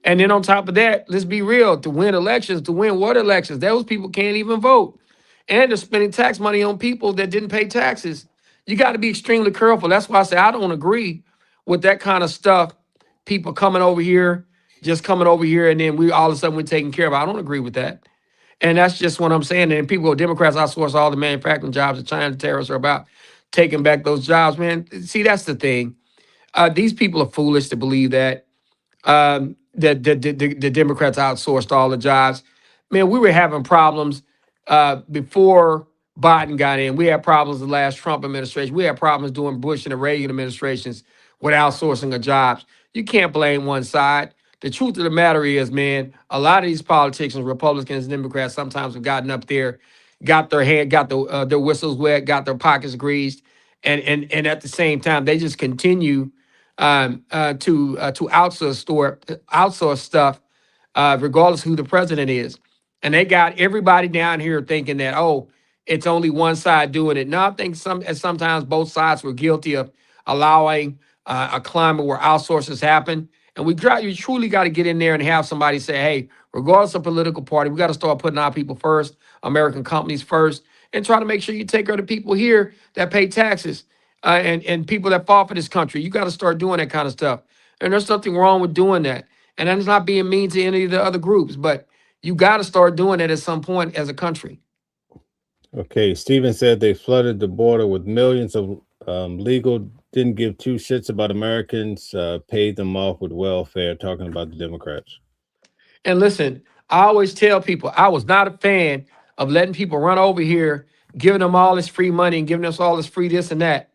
And then on top of that, let's be real, to win elections, to win what elections? Those people can't even vote. And they're spending tax money on people that didn't pay taxes. You got to be extremely careful. That's why I say I don't agree with that kind of stuff. People coming over here, just coming over here, and then we all of a sudden we're taking care of it. I don't agree with that. And that's just what I'm saying. And people go, Democrats outsource all the manufacturing jobs, and China terrorists are about taking back those jobs, man. See, that's the thing. These people are foolish to believe that the Democrats outsourced all the jobs. Man, we were having problems before Biden got in. We had problems the last Trump administration. We had problems during Bush and the Reagan administrations with outsourcing of jobs. You can't blame one side. The truth of the matter is, man, a lot of these politicians, Republicans and Democrats, sometimes have gotten up there, got their their whistles wet, got their pockets greased, and at the same time, they just continue to outsource stuff, regardless who the president is. And they got everybody down here thinking that, oh, it's only one side doing it. No, I think sometimes both sides were guilty of allowing a climate where outsources happen. And you truly got to get in there and have somebody say, hey, regardless of political party, we got to start putting our people first, American companies first, and try to make sure you take care of the people here that pay taxes. And people that fought for this country. You got to start doing that kind of stuff. And there's nothing wrong with doing that. And that's not being mean to any of the other groups, but you got to start doing it at some point as a country. Okay, Steven said they flooded the border with millions of legal, didn't give two shits about Americans, paid them off with welfare, talking about the Democrats. And listen, I always tell people I was not a fan of letting people run over here, giving them all this free money and giving us all this free this and that.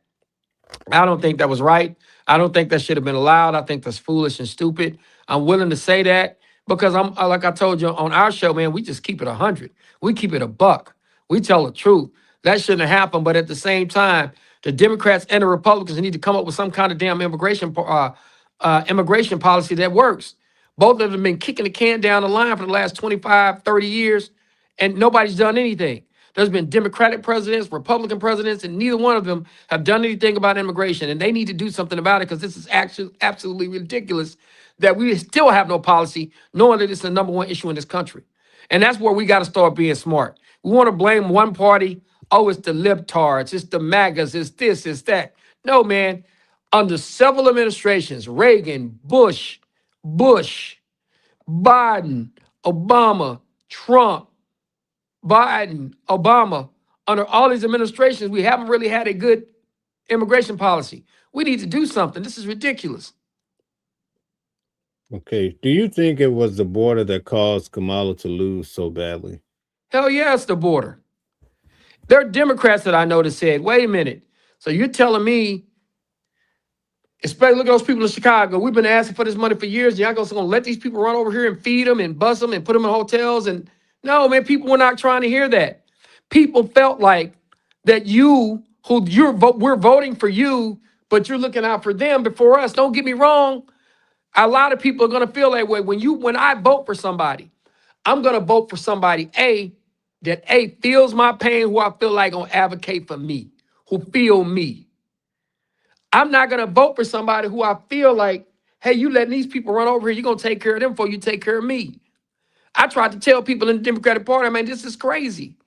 I don't think that was right. I don't think that should have been allowed. I think that's foolish and stupid. I'm willing to say that because I'm like I told you on our show, man, we just keep it 100. We keep it a buck. We tell the truth. That shouldn't have happened. But at the same time, the Democrats and the Republicans need to come up with some kind of damn immigration policy that works. Both of them have been kicking the can down the line for the last 25, 30 years, and nobody's done anything. There's been Democratic presidents, Republican presidents, and neither one of them have done anything about immigration. And they need to do something about it because this is actually absolutely ridiculous that we still have no policy, knowing that it's the number one issue in this country. And that's where we got to start being smart. We want to blame one party. Oh, it's the libtards, it's the MAGAs, it's this, it's that. No, man. Under several administrations, Reagan, Bush, Bush, Biden, Obama, Trump, Biden, Obama. Under all these administrations, we haven't really had a good immigration policy. We need to do something. This is ridiculous. Okay. Do you think it was the border that caused Kamala to lose so badly? Hell yeah, it's the border. There are Democrats that I know that said, wait a minute. So you're telling me, especially look at those people in Chicago, we've been asking for this money for years. Y'all going to let these people run over here and feed them and bus them and put them in hotels? And no, man, people were not trying to hear that. People felt like that we're voting for you, but you're looking out for them before us. Don't get me wrong. A lot of people are going to feel that way. When I vote for somebody, I'm going to vote for somebody, that feels my pain, who I feel like going to advocate for me, who feel me. I'm not going to vote for somebody who I feel like, hey, you letting these people run over here, you're going to take care of them before you take care of me. I tried to tell people in the Democratic Party, man, this is crazy.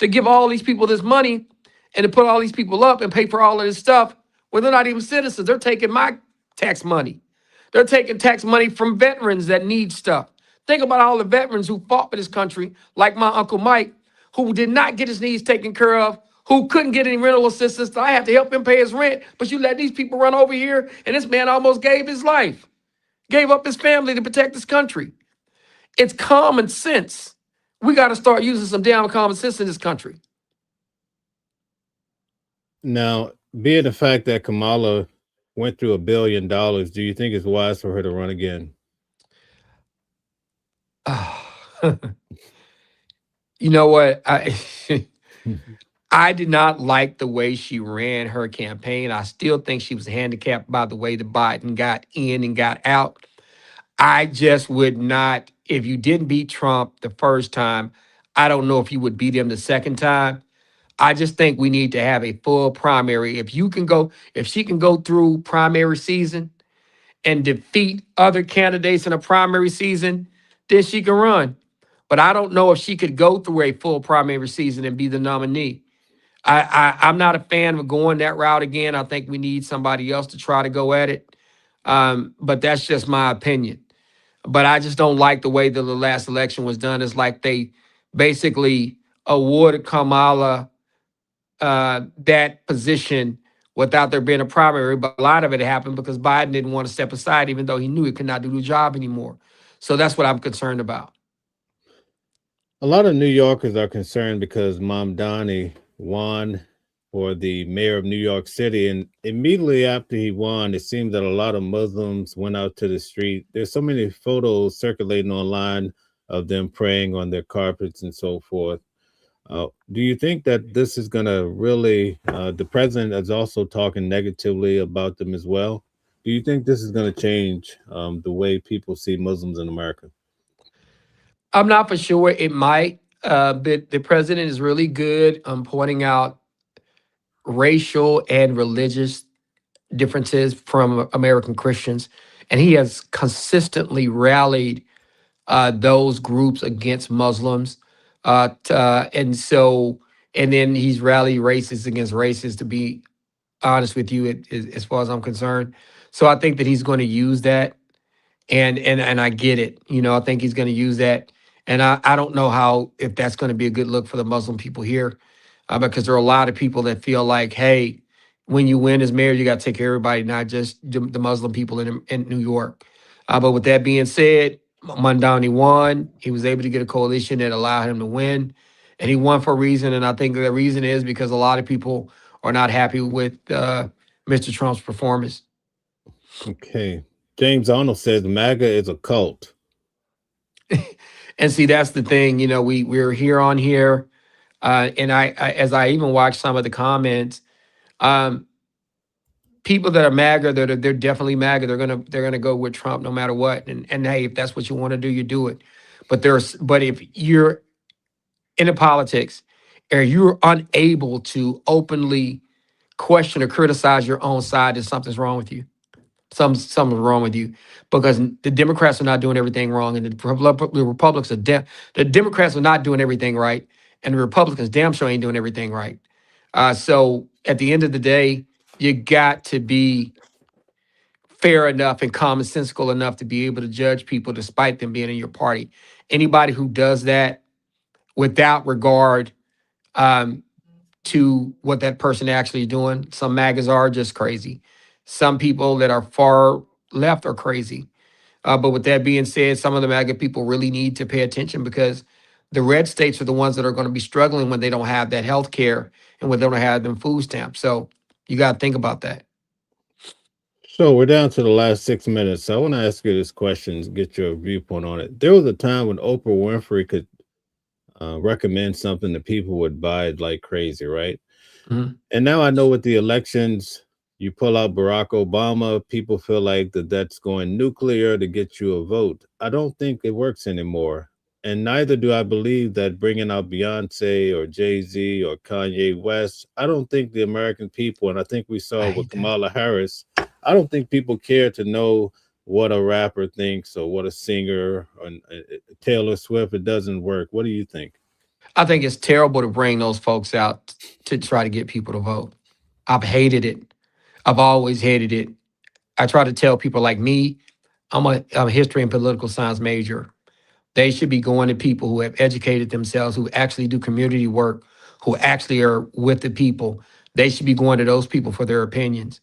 To give all these people this money and to put all these people up and pay for all of this stuff when they're not even citizens. They're taking my tax money. They're taking tax money from veterans that need stuff. Think about all the veterans who fought for this country, like my Uncle Mike, who did not get his needs taken care of, who couldn't get any rental assistance. I have to help him pay his rent. But you let these people run over here, and this man almost gave his life, gave up his family to protect this country. It's common sense. We got to start using some damn common sense in this country. Now, being the fact that Kamala went through $1 billion, do you think it's wise for her to run again? You know what? I did not like the way she ran her campaign. I still think she was handicapped by the way the Biden got in and got out. I just would not, if you didn't beat Trump the first time, I don't know if you would beat him the second time. I just think we need to have a full primary. If she can go through primary season and defeat other candidates in a primary season, then she can run. But I don't know if she could go through a full primary season and be the nominee. I'm not a fan of going that route again. I think we need somebody else to try to go at it. But that's just my opinion. But I just don't like the way that the last election was done. It's like they basically awarded Kamala that position without there being a primary. But a lot of it happened because Biden didn't want to step aside, even though he knew he could not do the job anymore. So that's what I'm concerned about. A lot of New Yorkers are concerned because Mamdani won for the mayor of New York City. And immediately after he won, it seems that a lot of Muslims went out to the street. There's so many photos circulating online of them praying on their carpets and so forth. Do you think that this is going to really, the president is also talking negatively about them as well? Do you think this is going to change the way people see Muslims in America? I'm not for sure. It might. But the president is really good on pointing out racial and religious differences from American Christians. And he has consistently rallied those groups against Muslims. And then he's rallied racists against racists, to be honest with you, as far as I'm concerned. So I think that he's going to use that. And I get it. I think he's going to use that. And I don't know if that's going to be a good look for the Muslim people here, because there are a lot of people that feel like, hey, when you win as mayor, you got to take care of everybody, not just the Muslim people in New York. But with that being said, Mamdani won. He was able to get a coalition that allowed him to win. And he won for a reason. And I think the reason is because a lot of people are not happy with Mr. Trump's performance. Okay. James Arnold says MAGA is a cult. And see, that's the thing. We're here on here. And I as I even watched some of the comments, people that are MAGA, they're definitely MAGA. They're gonna go with Trump no matter what. And hey, if that's what you want to do, you do it. But if you're into politics and you're unable to openly question or criticize your own side, then something's wrong with you. Something's wrong with you, because the Democrats are not doing everything wrong, and the Republicans the Democrats are not doing everything right, and the Republicans damn sure ain't doing everything right. So at the end of the day, you got to be fair enough and commonsensical enough to be able to judge people despite them being in your party. Anybody who does that without regard to what that person actually is doing, some MAGAs are just crazy. Some people that are far left are crazy. But with that being said, some of the MAGA people really need to pay attention because the red states are the ones that are going to be struggling when they don't have that health care and when they don't have them food stamps. So you got to think about that. So we're down to the last 6 minutes. So I want to ask you this question, get your viewpoint on it. There was a time when Oprah Winfrey could recommend something that people would buy it like crazy, right? Mhm. And now I know with the elections, you pull out Barack Obama, people feel like that's going nuclear to get you a vote. I don't think it works anymore. And neither do I believe that bringing out Beyonce or Jay-Z or Kanye West, I don't think the American people, and I think we saw with Kamala Harris, I don't think people care to know what a rapper thinks or what a singer or Taylor Swift. It doesn't work. What do you think? I think it's terrible to bring those folks out to try to get people to vote. I've hated it. I've always hated it. I try to tell people like me, I'm a history and political science major. They should be going to people who have educated themselves, who actually do community work, who actually are with the people. They should be going to those people for their opinions.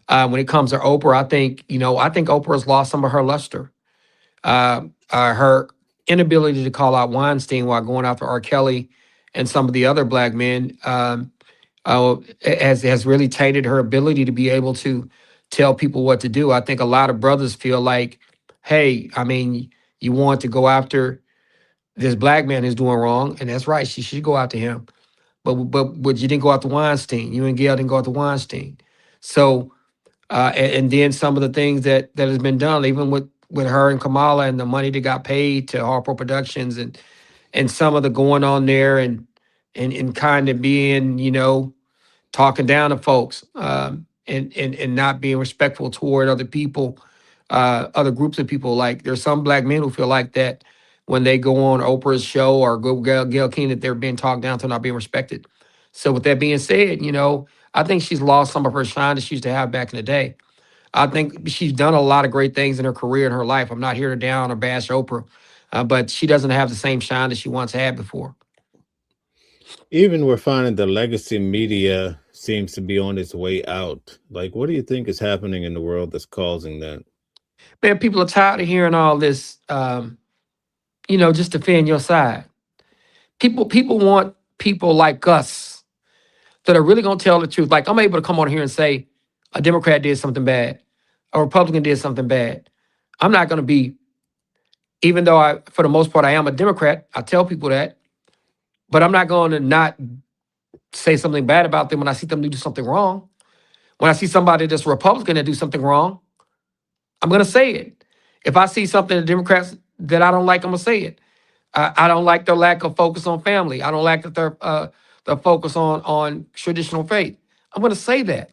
When it comes to Oprah, I think Oprah's lost some of her luster. Her inability to call out Weinstein while going after R. Kelly and some of the other black men has really tainted her ability to be able to tell people what to do. I think a lot of brothers feel like, hey, I mean, you want to go after this black man who's doing wrong, and that's right, she should go after him. But you didn't go after Weinstein. You and Gail didn't go after Weinstein. So and then some of the things that has been done, even with her and Kamala and the money that got paid to Harpo Productions and some of the going on there and kind of being, talking down to folks and not being respectful toward other people, other groups of people. Like there's some black men who feel like that when they go on Oprah's show or go Gayle King, that they're being talked down to, not being respected. So with that being said, I think she's lost some of her shine that she used to have back in the day. I think she's done a lot of great things in her career and her life. I'm not here to down or bash Oprah, but she doesn't have the same shine that she once had before. Even we're finding the legacy media seems to be on its way out. Like, what do you think is happening in the world that's causing that? Man, people are tired of hearing all this, just defend your side. People want people like us that are really going to tell the truth. Like I'm able to come on here and say a Democrat did something bad, a Republican did something bad. I'm not going to be, even though for the most part, I am a Democrat. I tell people that, but I'm not going to not say something bad about them when I see them do something wrong. When I see somebody that's Republican that do something wrong, I'm going to say it. If I see something the Democrats that I don't like, I'm going to say it. I don't like their lack of focus on family. I don't like their focus on traditional faith. I'm going to say that.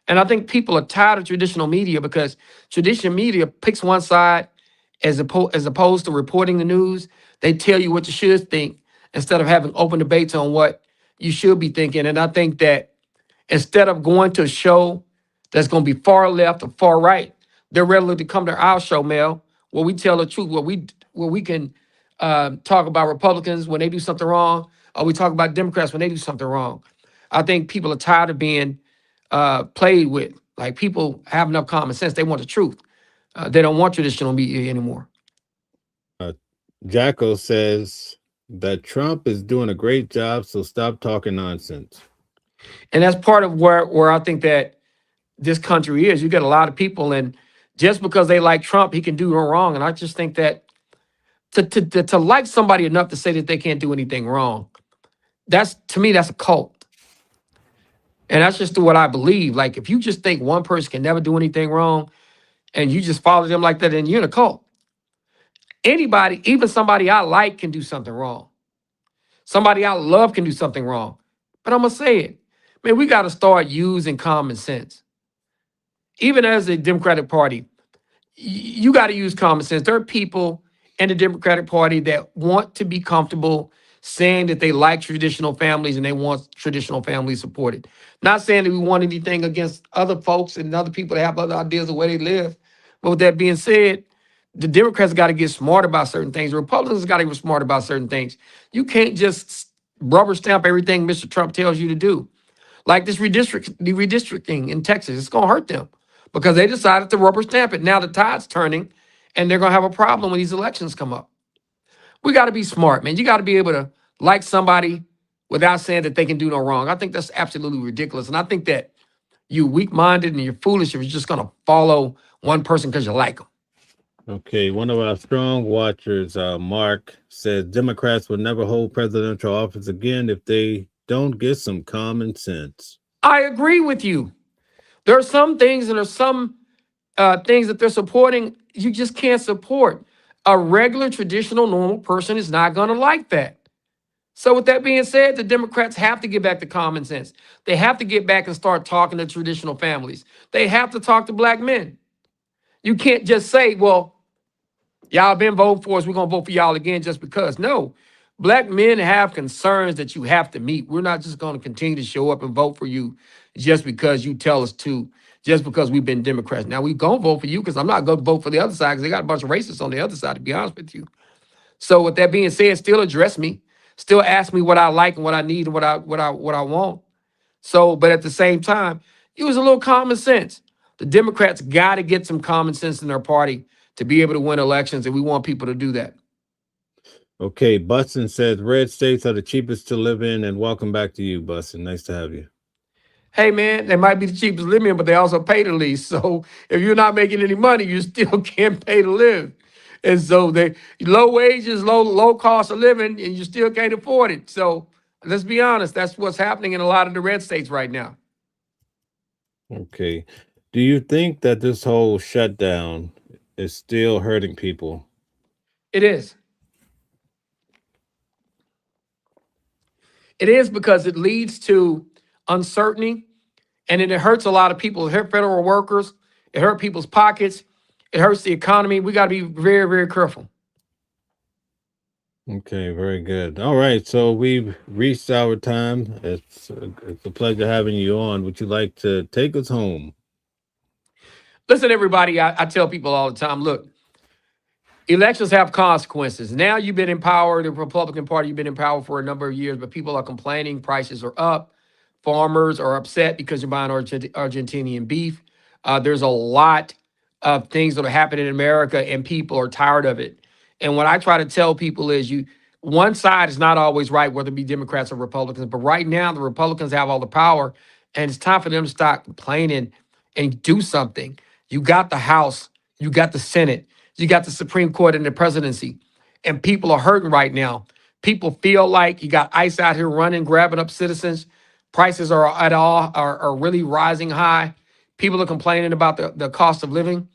And I think people are tired of traditional media because traditional media picks one side as opposed to reporting the news. They tell you what you should think instead of having open debates on what you should be thinking. And I think that instead of going to a show that's going to be far left or far right, they're ready to come to our show, Mel, where we tell the truth, where we can talk about Republicans when they do something wrong, or we talk about Democrats when they do something wrong. I think people are tired of being played with. Like people have enough common sense. They want the truth. They don't want traditional media anymore. Jacko says that Trump is doing a great job, so stop talking nonsense. And that's part of where I think that this country is. You get a lot of people, and just because they like Trump, he can do no wrong. And I just think that to like somebody enough to say that they can't do anything wrong, to me, that's a cult. And that's just what I believe. Like, if you just think one person can never do anything wrong and you just follow them like that, then you're in a cult. Anybody, even somebody I like, can do something wrong. Somebody I love can do something wrong. But I'm going to say it. Man, we got to start using common sense. Even as a Democratic Party, you got to use common sense. There are people in the Democratic Party that want to be comfortable saying that they like traditional families and they want traditional families supported. Not saying that we want anything against other folks and other people that have other ideas of where they live. But with that being said, the Democrats got to get smart about certain things. The Republicans got to get smart about certain things. You can't just rubber stamp everything Mr. Trump tells you to do. Like the redistricting in Texas, it's going to hurt them because they decided to rubber stamp it. Now the tide's turning and they're going to have a problem when these elections come up. We got to be smart, man. You got to be able to like somebody without saying that they can do no wrong. I think that's absolutely ridiculous. And I think that you weak-minded and you're foolish if you're just going to follow one person because you like them. Okay, one of our strong watchers, Mark, says Democrats will never hold presidential office again if they don't get some common sense. I agree with you. There are some things and there's some things that they're supporting you just can't support. A regular, traditional, normal person is not going to like that. So with that being said, the Democrats have to get back to common sense. They have to get back and start talking to traditional families. They have to talk to black men. You can't just say, well, y'all been voting for us, we're going to vote for y'all again just because. No, black men have concerns that you have to meet. We're not just going to continue to show up and vote for you just because you tell us to, just because we've been Democrats. Now, we're going to vote for you because I'm not going to vote for the other side because they got a bunch of racists on the other side, to be honest with you. So with that being said, still address me. Still ask me what I like and what I need and what I want. So, but at the same time, use a little common sense. The Democrats got to get some common sense in their party to be able to win elections, and we want people to do that. Okay, Bussin says red states are the cheapest to live in, and welcome back to you, Bussin. Nice to have you. Hey, man, they might be the cheapest to live in, but they also pay to lease. So if you're not making any money, you still can't pay to live. And so they low wages, low cost of living, and you still can't afford it. So let's be honest, that's what's happening in a lot of the red states right now. Okay. Do you think that this whole shutdown is still hurting people? It is. It is because it leads to uncertainty, and it hurts a lot of people. It hurt federal workers. It hurt people's pockets. It hurts the economy. We got to be very, very careful. Okay, very good. All right, so we've reached our time. It's a pleasure having you on. Would you like to take us home? Listen, everybody, I tell people all the time, look, elections have consequences. Now you've been in power, the Republican Party, you've been in power for a number of years, but people are complaining, prices are up. Farmers are upset because you're buying Argentinian beef. There's a lot of things that are happening in America, and people are tired of it. And what I try to tell people is one side is not always right, whether it be Democrats or Republicans. But right now, the Republicans have all the power, and it's time for them to stop complaining and do something. You got the House, you got the Senate, you got the Supreme Court and the presidency, and people are hurting right now. People feel like you got ICE out here running, grabbing up citizens. Prices are really rising high. People are complaining about the cost of living,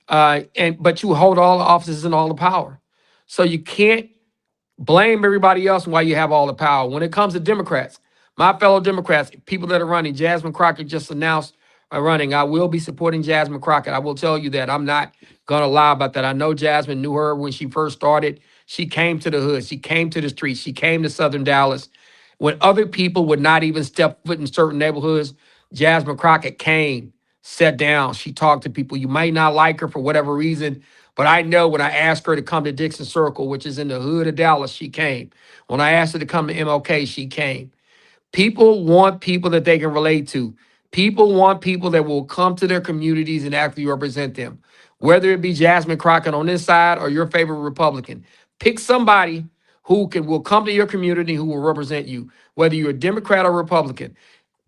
but you hold all the offices and all the power. So you can't blame everybody else while you have all the power. When it comes to Democrats, my fellow Democrats, people that are running, Jasmine Crockett just announced running. I will be supporting Jasmine Crockett. I will tell you that. I'm not going to lie about that. I know Jasmine, knew her when she first started. She came to the hood. She came to the streets. She came to Southern Dallas. When other people would not even step foot in certain neighborhoods, Jasmine Crockett came, sat down. She talked to people. You might not like her for whatever reason, but I know when I asked her to come to Dixon Circle, which is in the hood of Dallas, she came. When I asked her to come to MLK, she came. People want people that they can relate to. People want people that will come to their communities and actually represent them. Whether it be Jasmine Crockett on this side or your favorite Republican, pick somebody who will come to your community, who will represent you, whether you're a Democrat or Republican.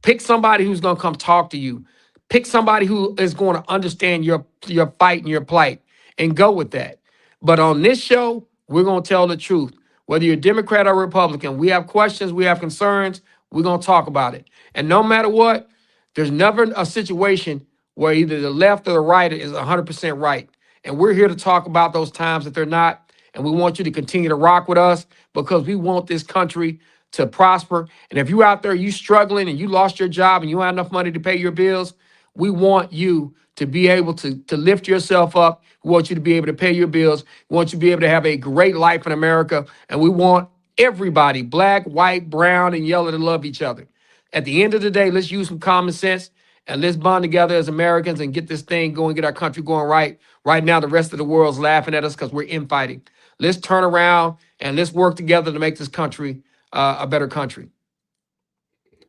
Pick somebody who's going to come talk to you. Pick somebody who is going to understand your fight and your plight, and go with that. But on this show, we're going to tell the truth. Whether you're a Democrat or Republican, we have questions, we have concerns, we're going to talk about it. And no matter what, there's never a situation where either the left or the right is 100% right. And we're here to talk about those times that they're not. And we want you to continue to rock with us because we want this country to prosper. And if you're out there, you struggling and you lost your job and you don't have enough money to pay your bills, we want you to be able to lift yourself up. We want you to be able to pay your bills. We want you to be able to have a great life in America. And we want Everybody, black, white, brown, and yellow, to love each other. At the end of the day, let's use some common sense and let's bond together as Americans and get this thing going, get our country going right. Right now, the rest of the world's laughing at us because we're infighting. Let's turn around and let's work together to make this country a better country.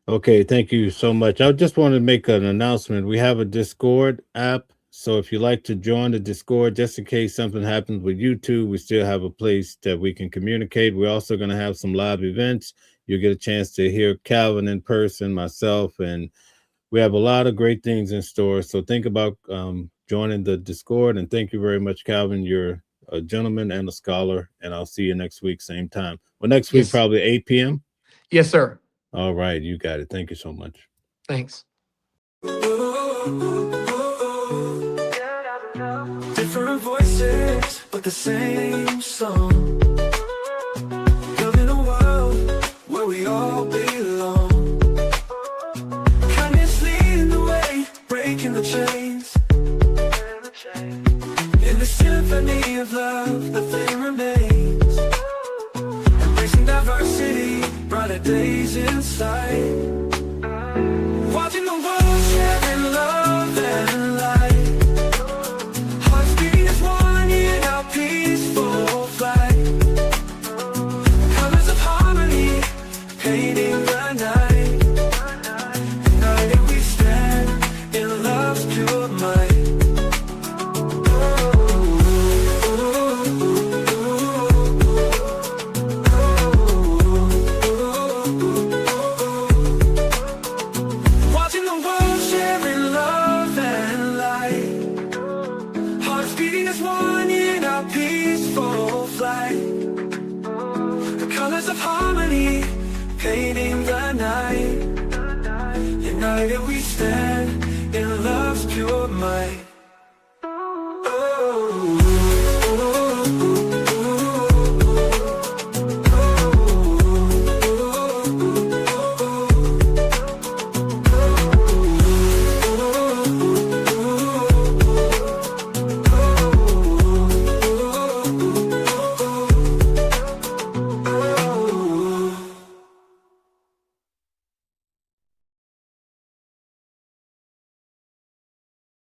Okay, thank you so much. I just wanted to make an announcement. We have a Discord app. So if you'd like to join the Discord, just in case something happens with YouTube, we still have a place that we can communicate. We're also going to have some live events. You'll get a chance to hear Calvin in person, myself, and we have a lot of great things in store. So think about joining the Discord. And thank you very much, Calvin. You're a gentleman and a scholar. And I'll see you next week, same time. Well, next week, probably 8 p.m. Yes, sir. All right. You got it. Thank you so much. Thanks. Different voices, but the same song. Building a world where we all belong. Kindness leading the way, breaking the chains. In the symphony of love, the flame remains. Embracing diversity, brighter days inside. Watching the world sharing love and light. Hearts beating as one in our peaceful flight. Colors of harmony, painting the night. United we stand in love's pure might. Watching the world sharing love and light. Hearts beating as one in our peaceful flight. The colors of harmony, painting the night. United we